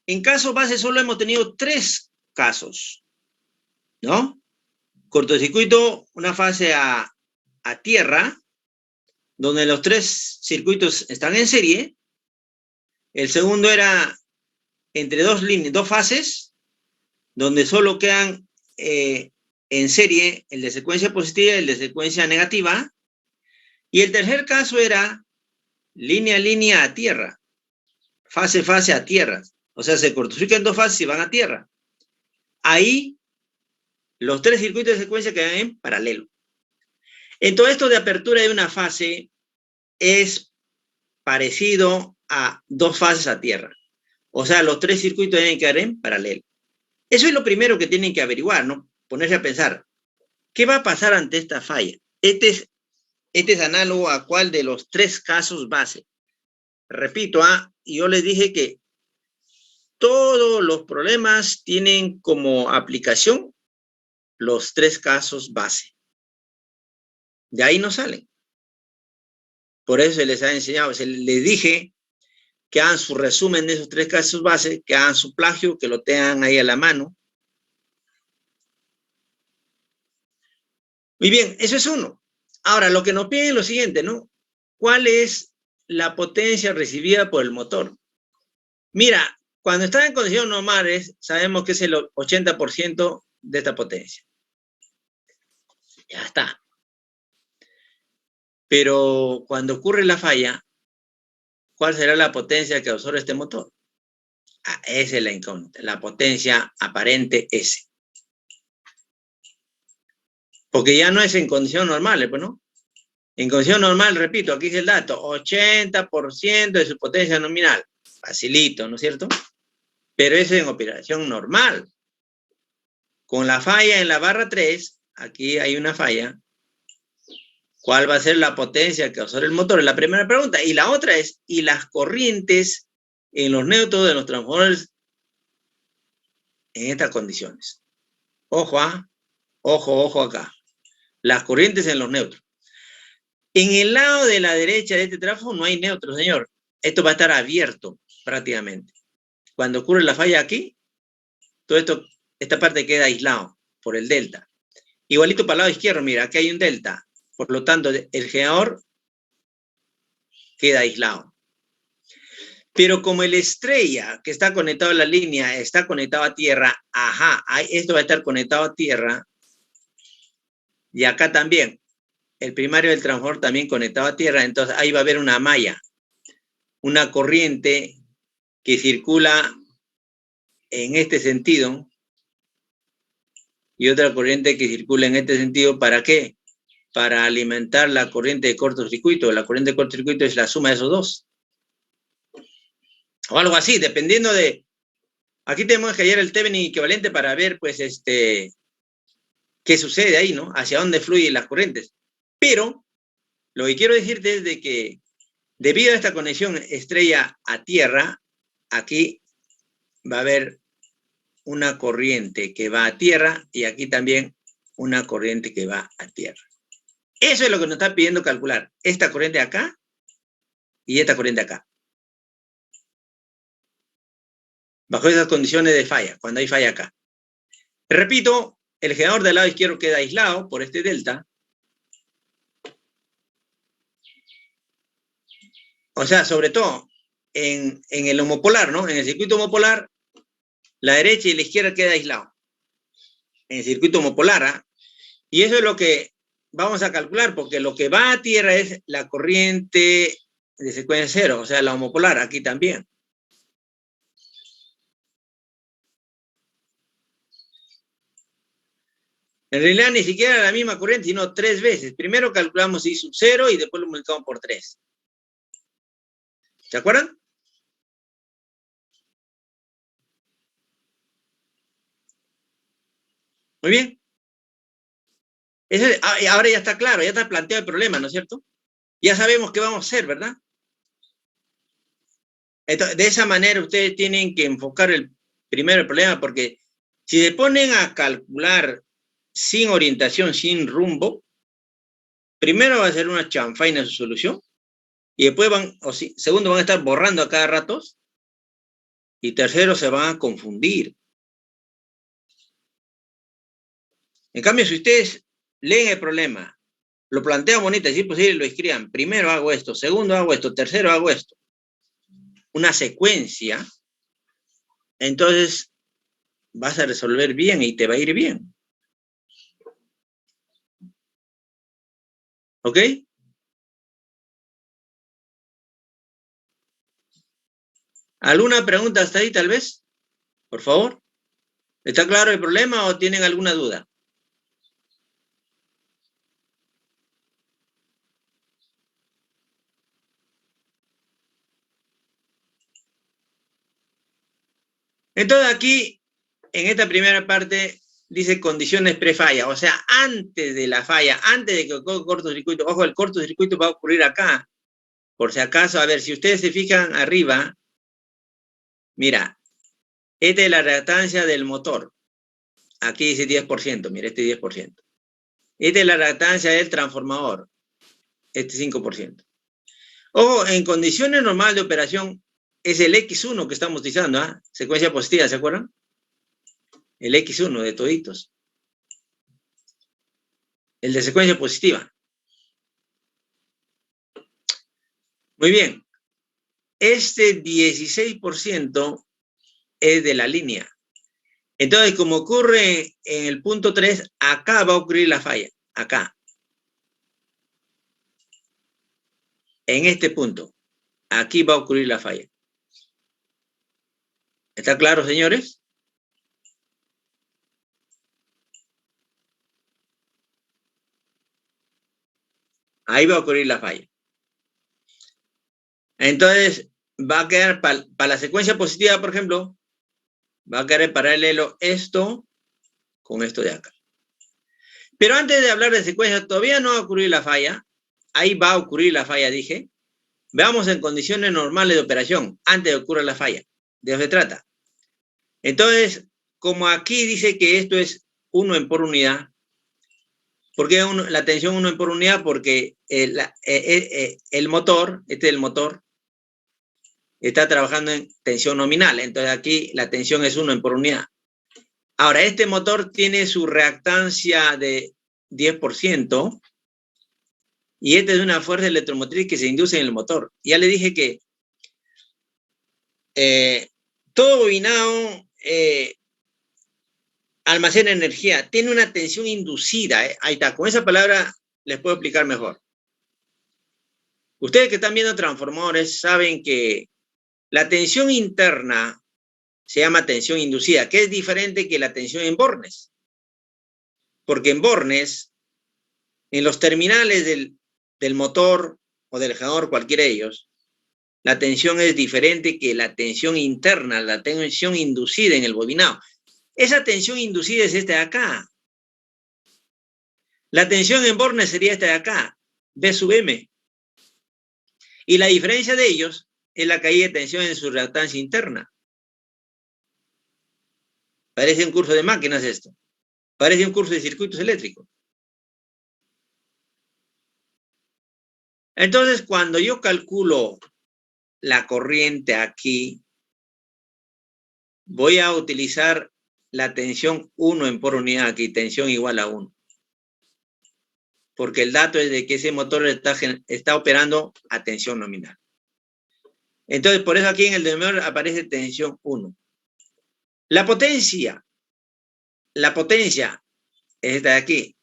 En caso base solo hemos tenido 3 casos, ¿no? Cortocircuito, una fase a tierra, donde los 3 circuitos están en serie. El segundo era entre 2 líneas, 2 fases, donde solo quedan en serie el de secuencia positiva y el de secuencia negativa. Y el tercer caso era línea a línea a tierra, fase a tierra. O sea, se cortocircuitan 2 fases y van a tierra. Ahí los 3 circuitos de secuencia quedan en paralelo. En todo esto de apertura de una fase es parecido a 2 fases a tierra. O sea, los 3 circuitos deben quedar en paralelo. Eso es lo primero que tienen que averiguar, ¿no? Ponerse a pensar, ¿qué va a pasar ante esta falla? Este es análogo a cuál de los 3 casos base. Repito, yo les dije que todos los problemas tienen como aplicación los 3 casos base. De ahí no salen. Por eso se les ha enseñado, les dije que hagan su resumen de esos 3 casos base, que hagan su plagio, que lo tengan ahí a la mano. Muy bien, eso es uno. Ahora, lo que nos piden es lo siguiente, ¿no? ¿Cuál es la potencia recibida por el motor? Mira, cuando está en condiciones normales, sabemos que es el 80% de esta potencia. Ya está. Pero cuando ocurre la falla, ¿cuál será la potencia que absorbe este motor? Esa es la incógnita, la potencia aparente S. Porque ya no es en condiciones normales, pues, ¿no? En condición normal, repito, aquí es el dato, 80% de su potencia nominal. Facilito, ¿no es cierto? Pero eso es en operación normal. Con la falla en la barra 3, aquí hay una falla. ¿Cuál va a ser la potencia que absorbe el motor? Es la primera pregunta. Y la otra es, ¿y las corrientes en los neutros de los transformadores en estas condiciones? Ojo, ojo acá. las corrientes en los neutros. En el lado de la derecha de este tráfico no hay neutro, señor. Esto va a estar abierto prácticamente. Cuando ocurre la falla aquí, todo esto, esta parte queda aislado por el delta. Igualito para el lado izquierdo, mira, aquí hay un delta. Por lo tanto, el generador queda aislado. Pero como el estrella que está conectado a la línea está conectado a tierra, ajá, esto va a estar conectado a tierra. Y acá también. El primario del transformador también conectado a tierra, entonces ahí va a haber una malla, una corriente que circula en este sentido y otra corriente que circula en este sentido. ¿Para qué? Para alimentar la corriente de cortocircuito. La corriente de cortocircuito es la suma de esos dos. O algo así, dependiendo de... Aquí tenemos que hallar el Thevenin equivalente para ver, pues, qué sucede ahí, ¿no? Hacia dónde fluyen las corrientes. Pero lo que quiero decirte es de que debido a esta conexión estrella a tierra, aquí va a haber una corriente que va a tierra y aquí también una corriente que va a tierra. Eso es lo que nos está pidiendo calcular. Esta corriente acá y esta corriente acá. Bajo esas condiciones de falla, cuando hay falla acá. Repito, el generador del lado izquierdo queda aislado por este delta. O sea, sobre todo en el homopolar, ¿no? En el circuito homopolar, la derecha y la izquierda queda aislado. En el circuito homopolar, ¿ah? Y eso es lo que vamos a calcular, porque lo que va a tierra es la corriente de secuencia cero, o sea, la homopolar, aquí también. En realidad ni siquiera la misma corriente, sino 3 veces. Primero calculamos I sub 0 y después lo multiplicamos por 3. ¿Se acuerdan? Muy bien. Ahora ya está claro, ya está planteado el problema, ¿no es cierto? Ya sabemos qué vamos a hacer, ¿verdad? Entonces, de esa manera ustedes tienen que enfocar primero el problema, porque si se ponen a calcular sin orientación, sin rumbo, primero va a ser una chanfaina su solución, y después segundo van a estar borrando a cada rato, y tercero se van a confundir. En cambio, si ustedes leen el problema, lo plantean bonito, si es posible lo escriban, primero hago esto, segundo hago esto, tercero hago esto, una secuencia, entonces vas a resolver bien y te va a ir bien. ¿Ok? ¿Alguna pregunta hasta ahí, tal vez? Por favor. ¿Está claro el problema o tienen alguna duda? Entonces aquí, en esta primera parte, dice condiciones prefalla, o sea, antes de la falla, antes de que ocurra el cortocircuito. Ojo, el cortocircuito va a ocurrir acá. Por si acaso, a ver, si ustedes se fijan arriba, mira, esta es la reactancia del motor. Aquí dice 10%, mira, este 10%. Esta es la reactancia del transformador, este 5%. Ojo, en condiciones normales de operación, es el X1 que estamos utilizando, ¿ah? Secuencia positiva, ¿se acuerdan? El X1 de toditos. El de secuencia positiva. Muy bien. Este 16% es de la línea. Entonces, como ocurre en el punto 3, acá va a ocurrir la falla. Acá. En este punto. Aquí va a ocurrir la falla. ¿Está claro, señores? Ahí va a ocurrir la falla. Entonces, va a quedar para la secuencia positiva, por ejemplo, va a quedar en paralelo esto con esto de acá. Pero antes de hablar de secuencia, todavía no va a ocurrir la falla. Ahí va a ocurrir la falla, dije. Veamos en condiciones normales de operación, antes de que ocurra la falla. De eso se trata. Entonces, como aquí dice que esto es 1 en por unidad, ¿Por qué la tensión 1 por unidad? Porque el motor, el motor, está trabajando en tensión nominal. Entonces aquí la tensión es 1 por unidad. Ahora, este motor tiene su reactancia de 10%, y esta es una fuerza electromotriz que se induce en el motor. Ya le dije que todo bobinado almacena energía, tiene una tensión inducida. Ahí está, con esa palabra les puedo explicar mejor. Ustedes que están viendo transformadores saben que la tensión interna se llama tensión inducida, que es diferente que la tensión en bornes. Porque en bornes, en los terminales del motor o del generador, cualquiera de ellos, la tensión es diferente que la tensión interna, la tensión inducida en el bobinado. Esa tensión inducida es esta de acá. La tensión en bornes sería esta de acá, B sub M. Y la diferencia de ellos es la caída de tensión en su reactancia interna. Parece un curso de máquinas esto. Parece un curso de circuitos eléctricos. Entonces, cuando yo calculo la corriente aquí, voy a utilizar la tensión 1 por unidad aquí, tensión igual a 1. Porque el dato es de que ese motor está operando a tensión nominal. Entonces, por eso aquí en el denominador aparece tensión 1. La potencia es esta de aquí.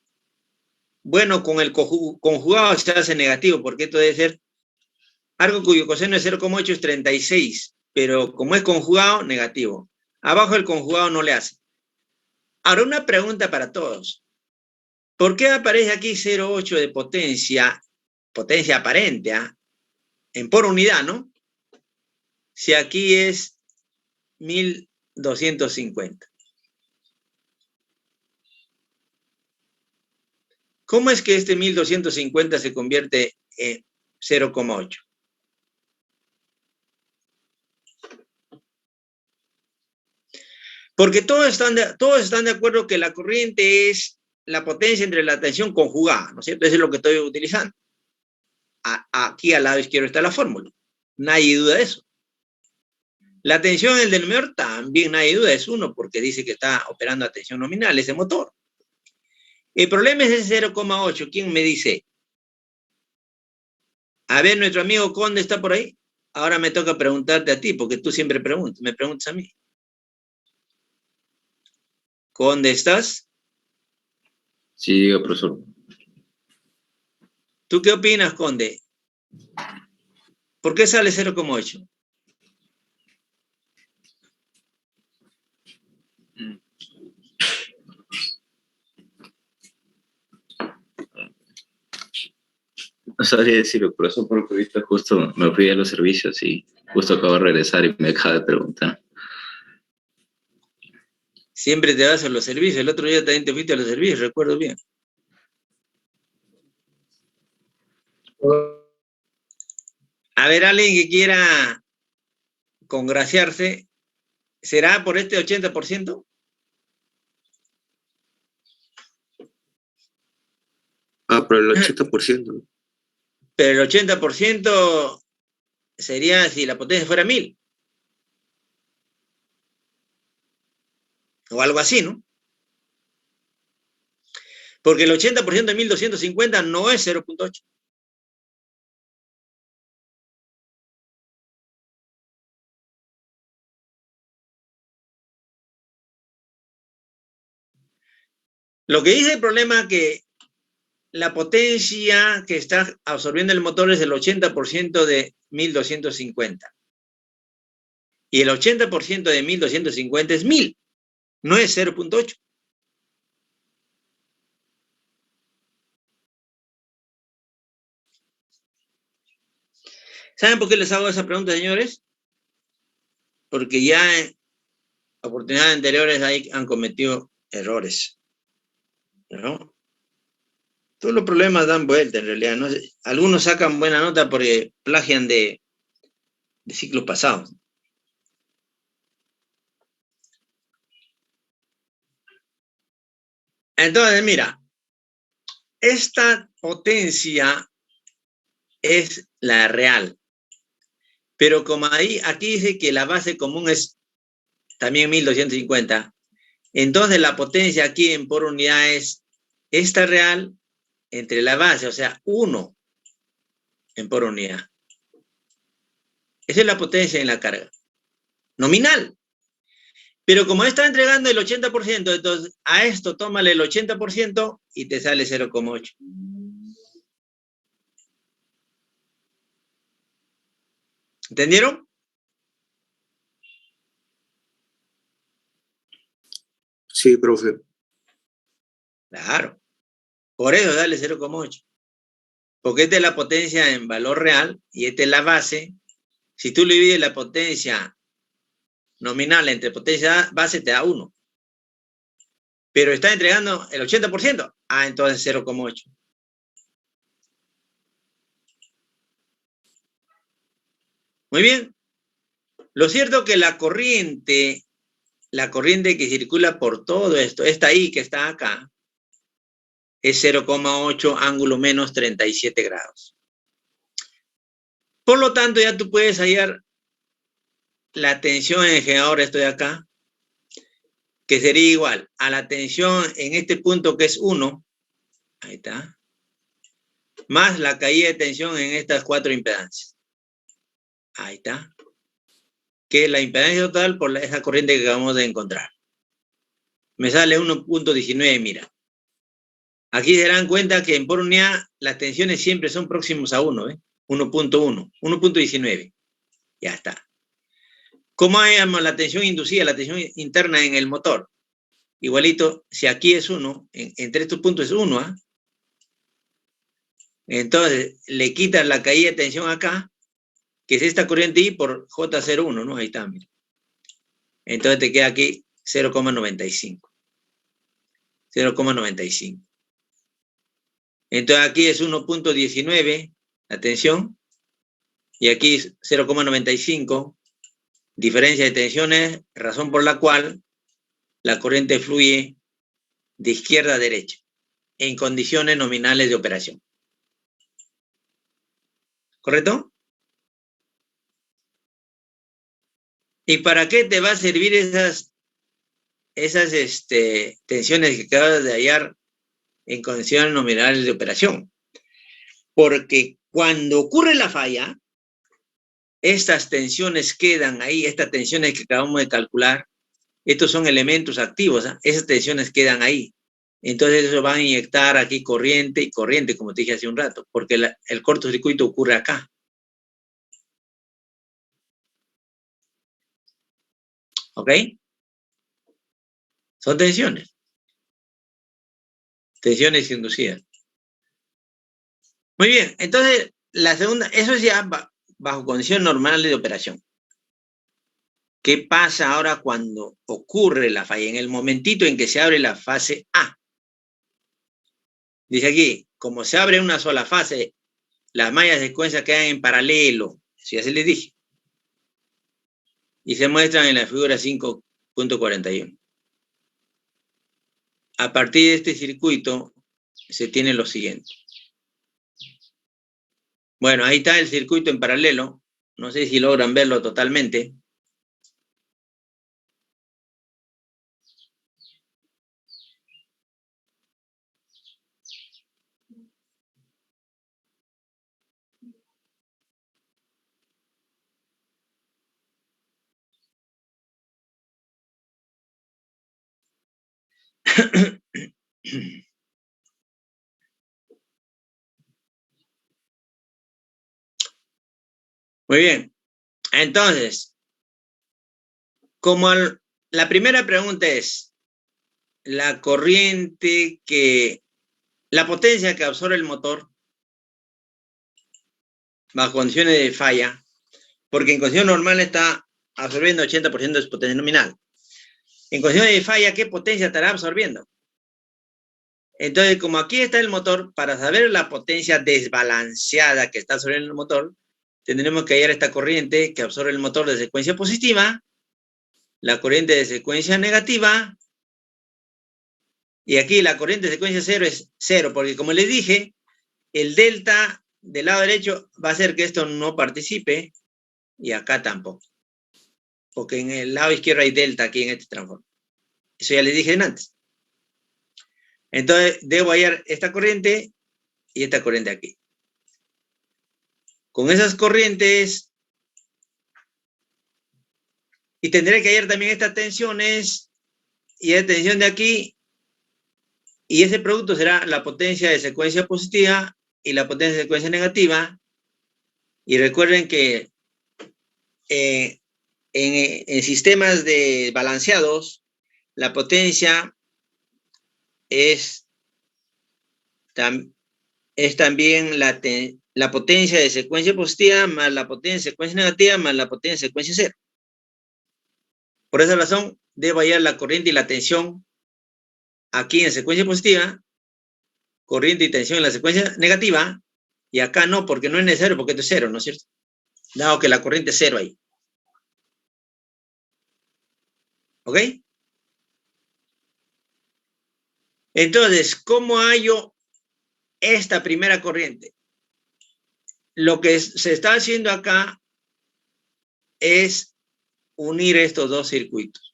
Bueno, con el conjugado se hace negativo, porque esto debe ser algo cuyo coseno es 0,8 es 36, pero como es conjugado, negativo. Abajo el conjugado no le hace. Ahora, una pregunta para todos. ¿Por qué aparece aquí 0,8 de potencia aparente, en por unidad, ¿no? Si aquí es 1250. ¿Cómo es que este 1250 se convierte en 0,8? Porque todos están de acuerdo que la corriente es la potencia entre la tensión conjugada, ¿no es cierto? Eso es lo que estoy utilizando. Aquí al lado izquierdo está la fórmula. Nadie duda de eso. La tensión en el denominador también nadie duda, es 1, porque dice que está operando a tensión nominal ese motor. El problema es ese 0,8. ¿Quién me dice? A ver, nuestro amigo Conde está por ahí. Ahora me toca preguntarte a ti, porque tú siempre me preguntas a mí. ¿Conde estás? Sí, diga, profesor. ¿Tú qué opinas, Conde? ¿Por qué sale 0,8? No sabría decirlo, profesor, porque ahorita justo me fui a los servicios y justo acabo de regresar y me acaba de preguntar. Siempre te vas a los servicios. El otro día también te fuiste a los servicios, recuerdo bien. A ver, alguien que quiera congraciarse, ¿será por este 80%? Por el 80%. Pero el 80% sería si la potencia fuera 1000. O algo así, ¿no? Porque el 80% de 1250 no es 0,8. Lo que dice el problema es que la potencia que está absorbiendo el motor es el 80% de 1250. Y el 80% de 1250 es 1000, no es 0,8. ¿Saben por qué les hago esa pregunta, señores? Porque ya en oportunidades anteriores ahí han cometido errores, ¿no? Todos los problemas dan vuelta en realidad, ¿no? Algunos sacan buena nota porque plagian de ciclos pasados. Entonces, mira, esta potencia es la real. Pero como aquí dice que la base común es también 1250, entonces la potencia aquí en por unidad es esta real entre la base, o sea, 1 en por unidad. Esa es la potencia en la carga. Nominal. Pero como está entregando el 80%, entonces a esto tómale el 80% y te sale 0,8. ¿Entendieron? Sí, profe. Claro. Por eso dale 0,8. Porque esta es la potencia en valor real y esta es la base. Si tú le divides la potencia nominal entre potencia base, te da 1. Pero está entregando el 80%. Entonces 0,8. Muy bien. Lo cierto es que la corriente que circula por todo esto, esta I que está acá, es 0,8 ángulo menos 37 grados. Por lo tanto, ya tú puedes hallar la tensión en el generador, esto de acá, que sería igual a la tensión en este punto que es 1, ahí está, más la caída de tensión en estas 4 impedancias. Ahí está. Que es la impedancia total por esa corriente que acabamos de encontrar. Me sale 1.19, mira. Aquí se darán cuenta que en por unidad las tensiones siempre son próximos a 1, ¿eh? 1.1, 1.19. Ya está. ¿Cómo llamamos la tensión inducida, la tensión interna en el motor? Igualito, si aquí es 1, entre estos puntos es 1, ¿ah? Entonces, le quitas la caída de tensión acá, que es esta corriente I por J01, ¿no? Ahí está, mira. Entonces te queda aquí 0,95. 0,95. Entonces aquí es 1.19 la tensión, y aquí es 0,95, diferencia de tensiones, razón por la cual la corriente fluye de izquierda a derecha, en condiciones nominales de operación. ¿Correcto? ¿Y para qué te va a servir esas tensiones que acabas de hallar en condiciones nominales de operación? Porque cuando ocurre la falla, estas tensiones quedan ahí, estas tensiones que acabamos de calcular, estos son elementos activos, ¿eh? Esas tensiones quedan ahí. Entonces eso va a inyectar aquí corriente y corriente, como te dije hace un rato, porque el cortocircuito ocurre acá. ¿Ok? Son tensiones. Tensiones inducidas. Muy bien, entonces la segunda, eso es ya bajo condiciones normales de operación. ¿Qué pasa ahora cuando ocurre la falla? En el momentito en que se abre la fase A. Dice aquí, como se abre una sola fase, las mallas de secuencia quedan en paralelo. Si así les dije. Y se muestran en la figura 5.41. A partir de este circuito se tiene lo siguiente. Bueno, ahí está el circuito en paralelo. No sé si logran verlo totalmente. Muy bien. Entonces, la primera pregunta es, la corriente la potencia que absorbe el motor bajo condiciones de falla, porque en condición normal está absorbiendo 80% de su potencia nominal. En condiciones de falla, ¿qué potencia estará absorbiendo? Entonces, como aquí está el motor, para saber la potencia desbalanceada que está absorbiendo el motor, tendremos que hallar esta corriente que absorbe el motor de secuencia positiva, la corriente de secuencia negativa Y aquí la corriente de secuencia 0 es 0, porque como les dije, el delta del lado derecho va a hacer que esto no participe y acá tampoco. Porque en el lado izquierdo hay delta aquí en este transformador. Eso ya les dije antes. Entonces, debo hallar esta corriente y esta corriente aquí. Con esas corrientes, y tendré que hallar también estas tensiones y esta tensión de aquí, y ese producto será la potencia de secuencia positiva y la potencia de secuencia negativa. Y recuerden que en sistemas de balanceados, la potencia es también la potencia de secuencia positiva más la potencia de secuencia negativa más la potencia de secuencia cero. Por esa razón, debo hallar la corriente y la tensión aquí en secuencia positiva, corriente y tensión en la secuencia negativa, y acá no, porque no es necesario, porque esto es cero, ¿no es cierto? Dado que la corriente es cero ahí. ¿Ok? Entonces, ¿cómo hallo esta primera corriente? Lo que se está haciendo acá es unir estos dos circuitos.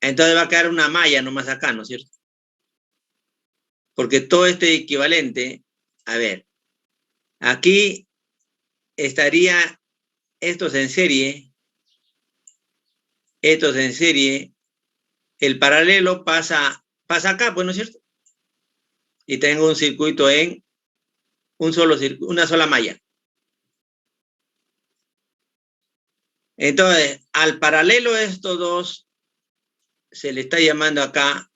Entonces va a quedar una malla nomás acá, ¿no es cierto? Porque todo este equivalente, a ver, aquí estaría estos en serie, el paralelo pasa acá, pues, ¿no es cierto? Y tengo un circuito en una sola malla. Entonces, al paralelo de estos dos, se le está llamando acá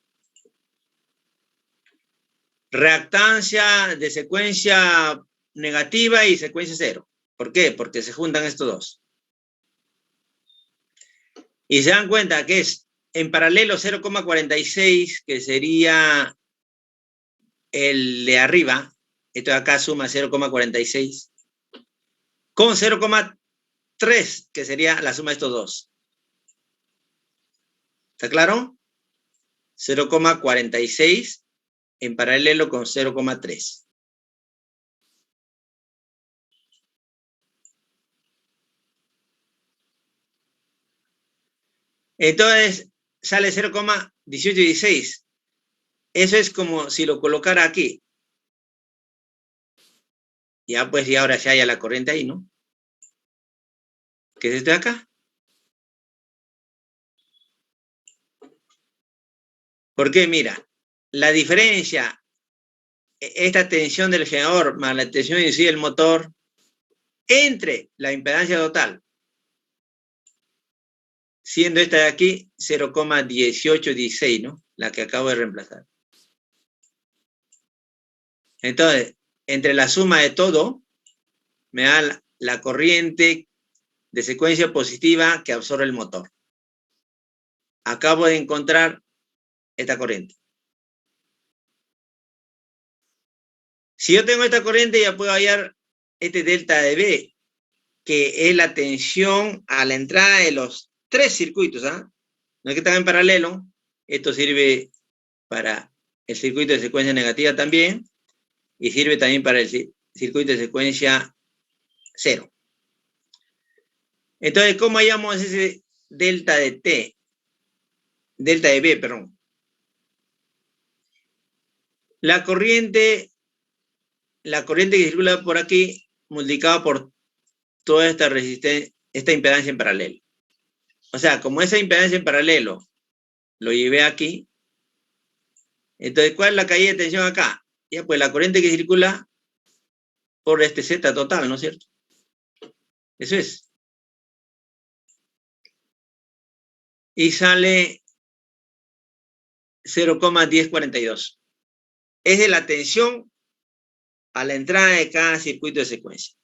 reactancia de secuencia negativa y secuencia cero. ¿Por qué? Porque se juntan estos dos. Y se dan cuenta que es en paralelo 0,46, que sería el de arriba. Esto de acá suma 0,46. Con 0,3, que sería la suma de estos dos. ¿Está claro? 0,46 en paralelo con 0,3. Entonces sale 0,1816. Eso es como si lo colocara aquí. Ya pues, y ahora se halla la corriente ahí, ¿no? ¿Qué es esto de acá? Porque mira, la diferencia, esta tensión del generador más la tensión en sí del motor, entre la impedancia total, siendo esta de aquí 0,1816, ¿no? La que acabo de reemplazar. Entonces, entre la suma de todo, me da la corriente de secuencia positiva que absorbe el motor. Acabo de encontrar esta corriente. Si yo tengo esta corriente, ya puedo hallar este delta de B, que es la tensión a la entrada de los tres circuitos, ¿ah? No es que están en paralelo. Esto sirve para el circuito de secuencia negativa también, y sirve también para el circuito de secuencia cero. Entonces, ¿cómo hallamos ese delta de T? Delta de B, perdón. La corriente que circula por aquí, multiplicada por toda esta resistencia, esta impedancia en paralelo. O sea, como esa impedancia en paralelo lo llevé aquí, entonces, ¿cuál es la caída de tensión acá? Ya, pues la corriente que circula por este Z total, ¿no es cierto? Eso es. Y sale 0,1042. Es de la tensión a la entrada de cada circuito de secuencia.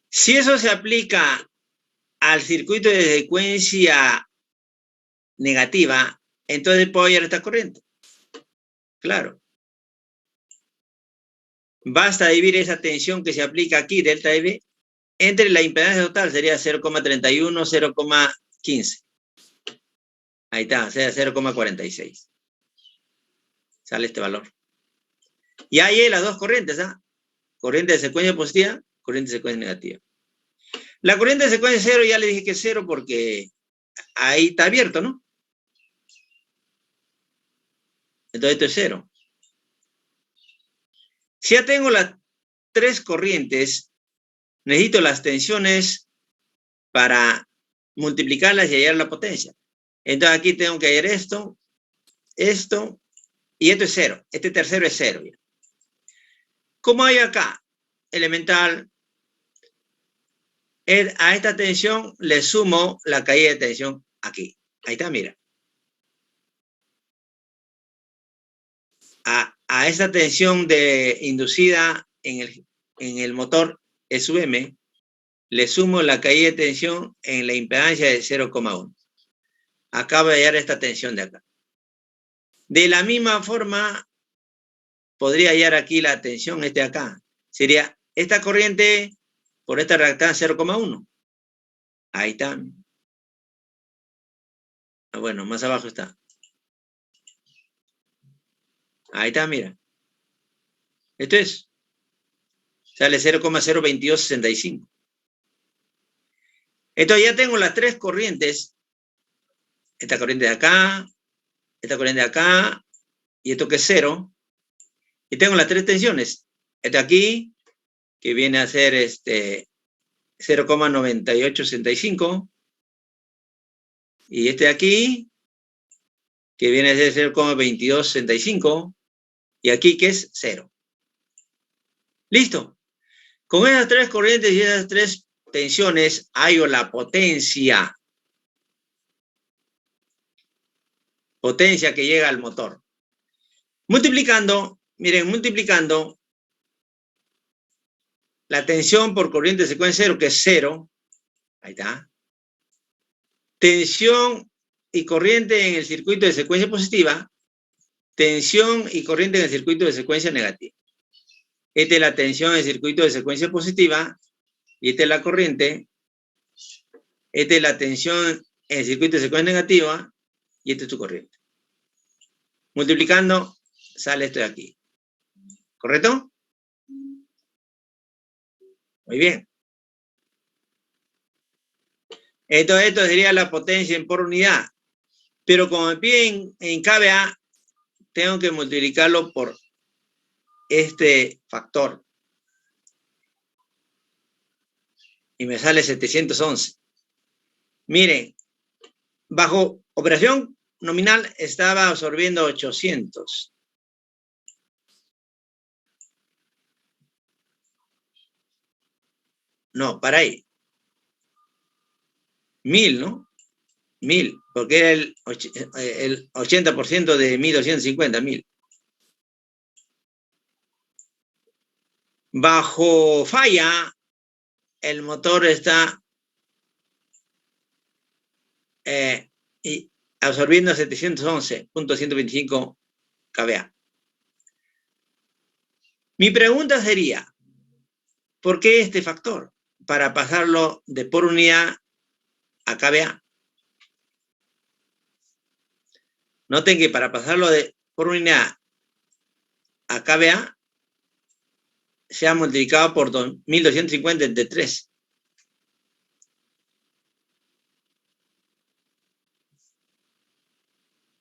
Si eso se aplica al circuito de secuencia negativa, entonces puedo hallar esta corriente. Claro. Basta dividir esa tensión que se aplica aquí, delta de B, entre la impedancia total sería 0,31, 0,15. Ahí está, o sea, 0,46. Sale este valor. Y ahí hay las dos corrientes, ¿ah? Corriente de secuencia positiva, corriente de secuencia negativa. La corriente de secuencia cero ya le dije que es cero porque ahí está abierto, ¿no? Entonces esto es cero. Si ya tengo las tres corrientes, necesito las tensiones para multiplicarlas y hallar la potencia. Entonces aquí tengo que hallar esto, esto, y esto es cero. Este tercero es cero. ¿Cómo hay acá? Elemental. A esta tensión le sumo la caída de tensión aquí. Ahí está, mira. A esta tensión inducida en el motor E sub M, le sumo la caída de tensión en la impedancia de 0,1. Acabo de hallar esta tensión de acá. De la misma forma, podría hallar aquí la tensión de acá. Sería esta corriente por esta reactancia 0,1. Ahí está. Bueno, más abajo está. Ahí está, mira. Esto es. Sale 0,02265. Entonces ya tengo las tres corrientes. Esta corriente de acá, esta corriente de acá, y esto que es cero. Y tengo las tres tensiones. Esta aquí, que viene a ser 0,9865. Y este de aquí, que viene a ser 0,2265. Y aquí que es cero. Listo. Con esas tres corrientes y esas tres tensiones, hallo la potencia. Potencia que llega al motor. Multiplicando, miren, multiplicando la tensión por corriente de secuencia cero, que es cero. Ahí está. Tensión y corriente en el circuito de secuencia positiva. Tensión y corriente en el circuito de secuencia negativa. Esta es la tensión en el circuito de secuencia positiva. Y esta es la corriente. Esta es la tensión en el circuito de secuencia negativa. Y esta es tu corriente. Multiplicando, sale esto de aquí. ¿Correcto? Muy bien. Esto sería la potencia por unidad. Pero como me piden en kVA, tengo que multiplicarlo por este factor. Y me sale 711. Miren, bajo operación nominal estaba absorbiendo 800. No, para ahí. 1000, ¿no? 1000, porque era el 80% de 1250, 1000. Bajo falla, el motor está absorbiendo 711.125 kVA. Mi pregunta sería, ¿por qué este factor? Para pasarlo de por unidad a kVA. Noten que para pasarlo de por unidad a kVA se ha multiplicado por 1250 entre 3.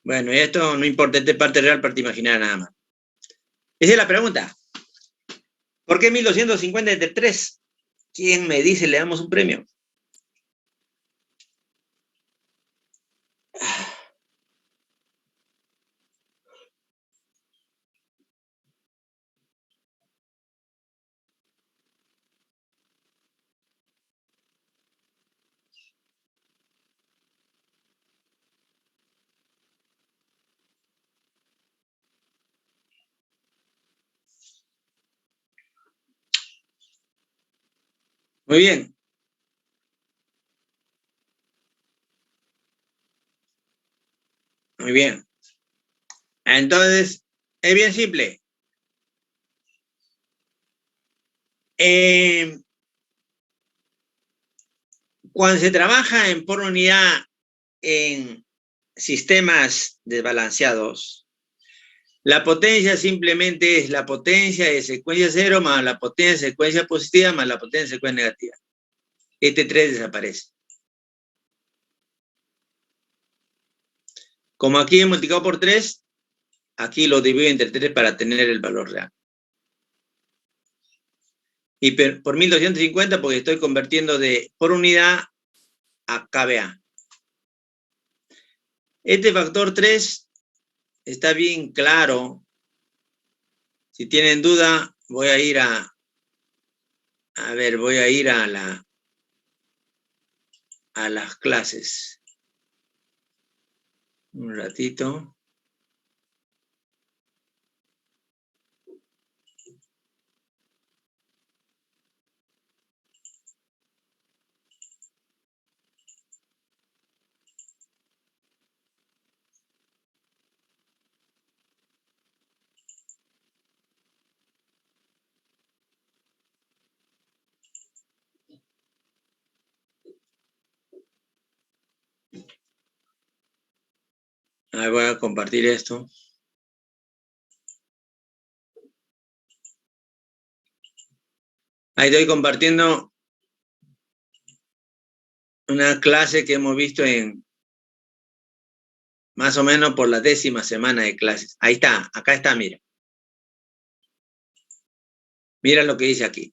Bueno, y esto no importa, esta es parte real, parte imaginaria nada más. Esa es la pregunta. ¿Por qué 1250 entre 3? ¿Quién me dice le damos un premio? Muy bien. Muy bien. Entonces, es bien simple. Cuando se trabaja por unidad en sistemas desbalanceados, la potencia simplemente es la potencia de secuencia cero más la potencia de secuencia positiva más la potencia de secuencia negativa. Este 3 desaparece. Como aquí he multiplicado por 3, aquí lo divido entre 3 para tener el valor real. Y por 1250 porque estoy convirtiendo por unidad a KBA. Este factor 3 está bien claro. Si tienen duda, voy a ir a las clases. Un ratito. Ahí voy a compartir esto. Ahí estoy compartiendo una clase que hemos visto en más o menos por la 10ª semana de clases. Ahí está, acá está, mira. Mira lo que dice aquí.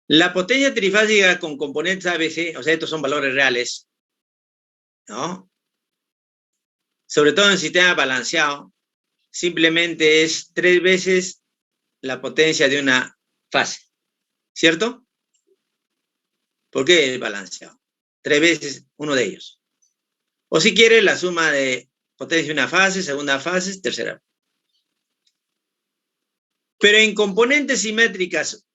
La potencia trifásica con componentes ABC, o sea, estos son valores reales, ¿no? Sobre todo en sistema balanceado, simplemente es 3 veces la potencia de una fase, ¿cierto? ¿Por qué es balanceado? 3 veces uno de ellos. O si quiere, la suma de potencia de una fase, segunda fase, tercera. Pero en componentes simétricas,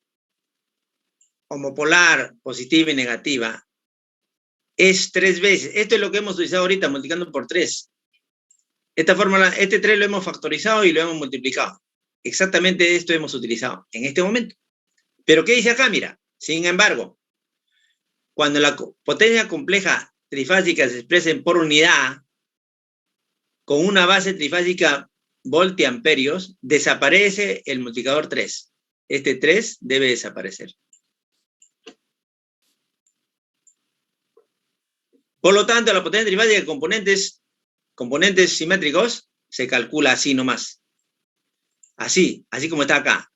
homopolar, positiva y negativa, es 3 veces. Esto es lo que hemos utilizado ahorita, multiplicando por 3. Esta fórmula, este 3 lo hemos factorizado y lo hemos multiplicado. Exactamente esto hemos utilizado en este momento. Pero ¿qué dice acá? Mira, sin embargo, cuando la potencia compleja trifásica se expresa por unidad, con una base trifásica voltiamperios, desaparece el multiplicador 3. Este 3 debe desaparecer. Por lo tanto, la potencia trifásica de componentes simétricos se calcula así nomás. Así como está acá.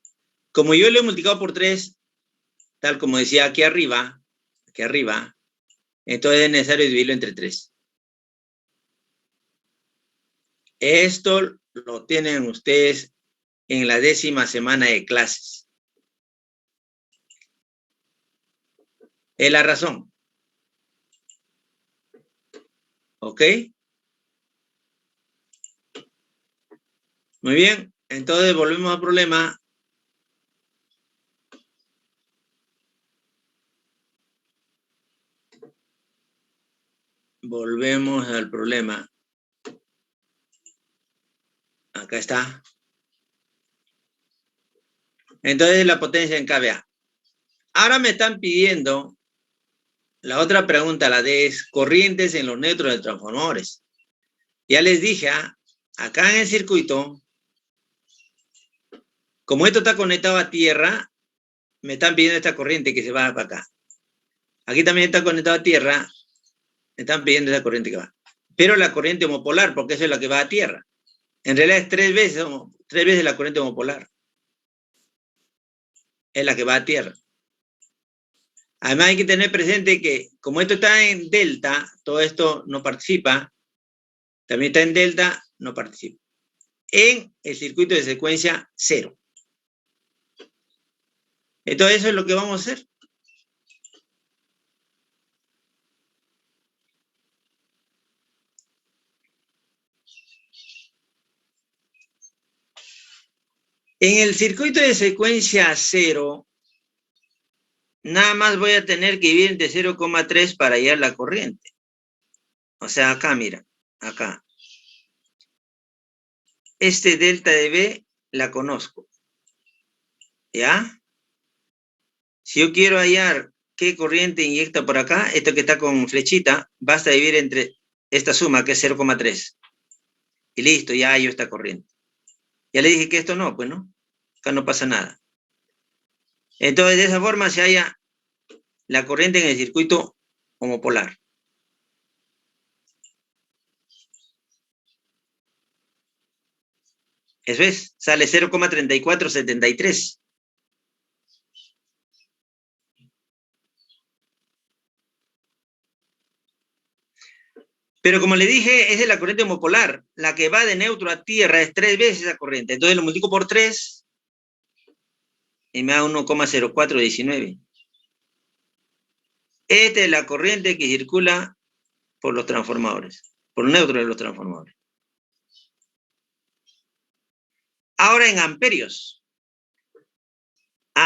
Como yo lo he multiplicado por 3, tal como decía aquí arriba, entonces es necesario dividirlo entre 3. Esto lo tienen ustedes en la 10ª semana de clases. Es la razón. ¿Ok? Muy bien. Entonces volvemos al problema. Volvemos al problema. Acá está. Entonces la potencia en KVA. Ahora me están pidiendo la otra pregunta, la de corrientes en los neutros de transformadores. Ya les dije, acá en el circuito, como esto está conectado a tierra, me están pidiendo esta corriente que se va para acá. Aquí también está conectado a tierra, me están pidiendo esa corriente que va. Pero la corriente homopolar, porque eso es la que va a tierra. En realidad es 3 veces la corriente homopolar. Es la que va a tierra. Además hay que tener presente que como esto está en delta, todo esto no participa. También está en delta, no participa. En el circuito de secuencia 0. Entonces eso es lo que vamos a hacer. En el circuito de secuencia 0, nada más voy a tener que dividir entre 0,3 para hallar la corriente. O sea, acá, mira, acá. Este delta de B la conozco. ¿Ya? Si yo quiero hallar qué corriente inyecta por acá. Esto que está con flechita, basta dividir entre esta suma, que es 0,3. Y listo, ya hallo esta corriente. Ya le dije que esto no, pues no. Acá no pasa nada. Entonces, de esa forma se halla la corriente en el circuito homopolar. Eso es, sale 0,3473. Pero como le dije, es de la corriente homopolar. La que va de neutro a tierra es 3 veces esa corriente. Entonces lo multiplico por 3 y me da 1,0419. Esta es la corriente que circula por los transformadores, por el neutro de los transformadores. Ahora en amperios.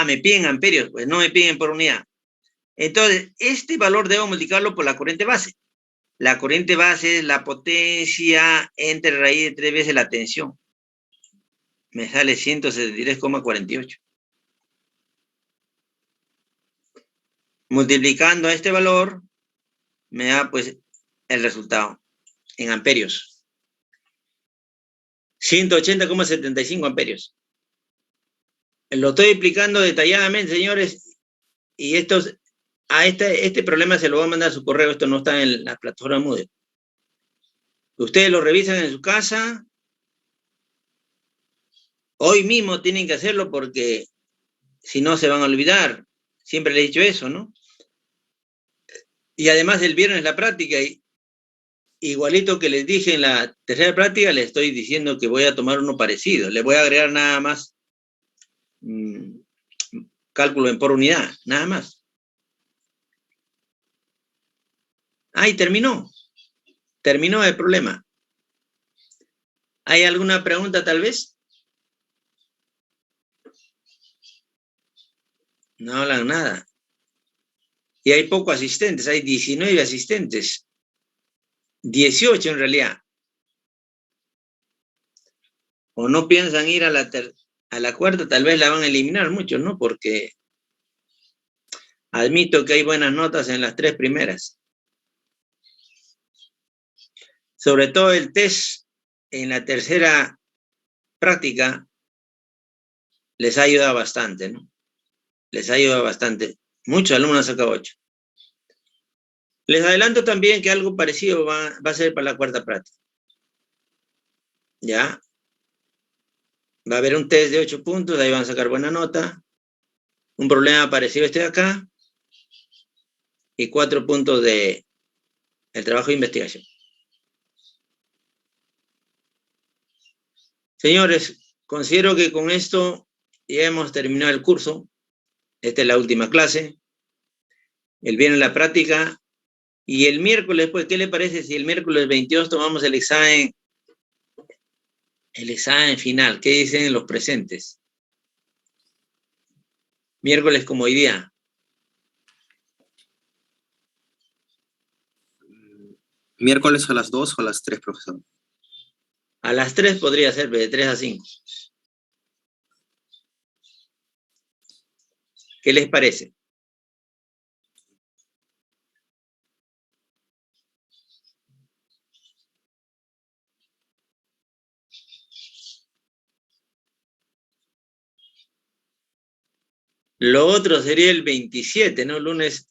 Me piden amperios, pues no me piden por unidad. Entonces, este valor debo multiplicarlo por la corriente base. La corriente base es la potencia entre raíz de 3 veces la tensión. Me sale 173,48. Multiplicando a este valor, me da pues el resultado en amperios. 180,75 amperios. Lo estoy explicando detalladamente, señores, y este problema se lo voy a mandar a su correo. Esto no está en la plataforma Moodle. Ustedes lo revisan en su casa. Hoy mismo tienen que hacerlo porque si no se van a olvidar. Siempre le he dicho eso, ¿no? Y además el viernes la práctica, y igualito que les dije en la tercera práctica, les estoy diciendo que voy a tomar uno parecido. Le voy a agregar nada más cálculo en por unidad, nada más. Y terminó. Terminó el problema. ¿Hay alguna pregunta tal vez? No hablan nada. Y hay pocos asistentes, hay 19 asistentes. 18 en realidad. O no piensan ir a la cuarta, tal vez la van a eliminar muchos, ¿no? Porque admito que hay buenas notas en las 3 primeras. Sobre todo el test en la tercera práctica les ha ayudado bastante, ¿no? Les ha ayudado bastante. Muchos alumnos han sacado 8. Les adelanto también que algo parecido va a ser para la cuarta práctica. ¿Ya? Va a haber un test de 8 puntos, ahí van a sacar buena nota. Un problema parecido a este de acá. Y 4 puntos de el trabajo de investigación. Señores, considero que con esto ya hemos terminado el curso. Esta es la última clase. El viernes la práctica. Y el miércoles, pues, ¿qué le parece si el miércoles 22 tomamos el examen final? ¿Qué dicen los presentes? Miércoles como hoy día. Miércoles a las 2 o a las 3, profesor. A las 3 podría ser, de 3 a 5. ¿Qué les parece? Lo otro sería el 27, ¿no? Lunes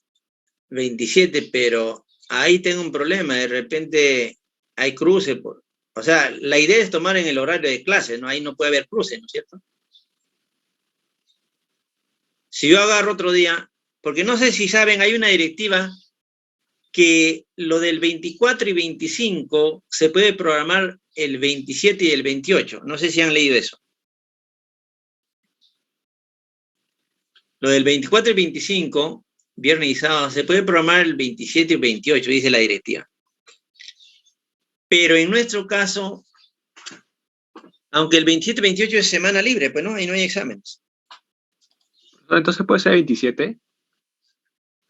27, pero ahí tengo un problema. De repente hay cruce. O sea, la idea es tomar en el horario de clase, ¿no? Ahí no puede haber cruce, ¿no es cierto? Si yo agarro otro día, porque no sé si saben, hay una directiva que lo del 24 y 25 se puede programar el 27 y el 28. No sé si han leído eso. Lo del 24 y 25, viernes y sábado, se puede programar el 27 y 28, dice la directiva. Pero en nuestro caso, aunque el 27 y 28 es semana libre, pues no, ahí no hay exámenes. Entonces puede ser 27.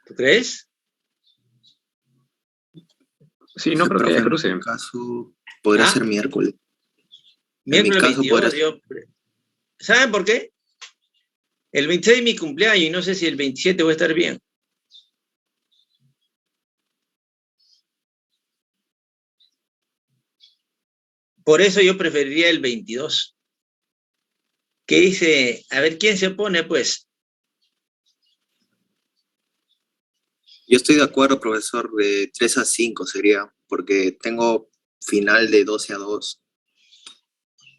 ¿Tú crees? Sí, no creo que haya cruce. En mi caso, podría ser miércoles. Miércoles en mi caso 22, ¿saben por qué? El 26 es mi cumpleaños y no sé si el 27 voy a estar bien. Por eso yo preferiría el 22. ¿Qué dice? A ver, ¿quién se opone, pues? Yo estoy de acuerdo, profesor, de 3 a 5 sería, porque tengo final de 12 a 2.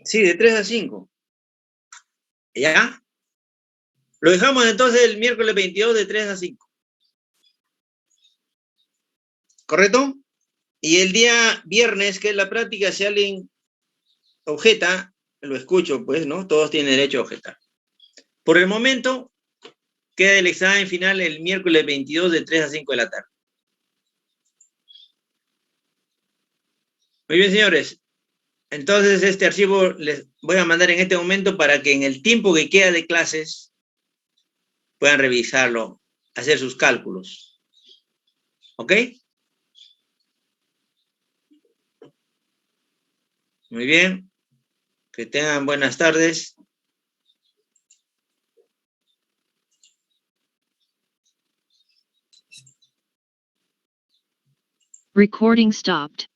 Sí, de 3 a 5. ¿Ya? Lo dejamos entonces el miércoles 22 de 3 a 5. ¿Correcto? Y el día viernes, que es la práctica, si alguien objeta, lo escucho, pues, ¿no? Todos tienen derecho a objetar. Por el momento, queda el examen final el miércoles 22 de 3 a 5 de la tarde. Muy bien, señores. Entonces, este archivo les voy a mandar en este momento para que en el tiempo que queda de clases puedan revisarlo, hacer sus cálculos. ¿Ok? Muy bien. Que tengan buenas tardes. Recording stopped.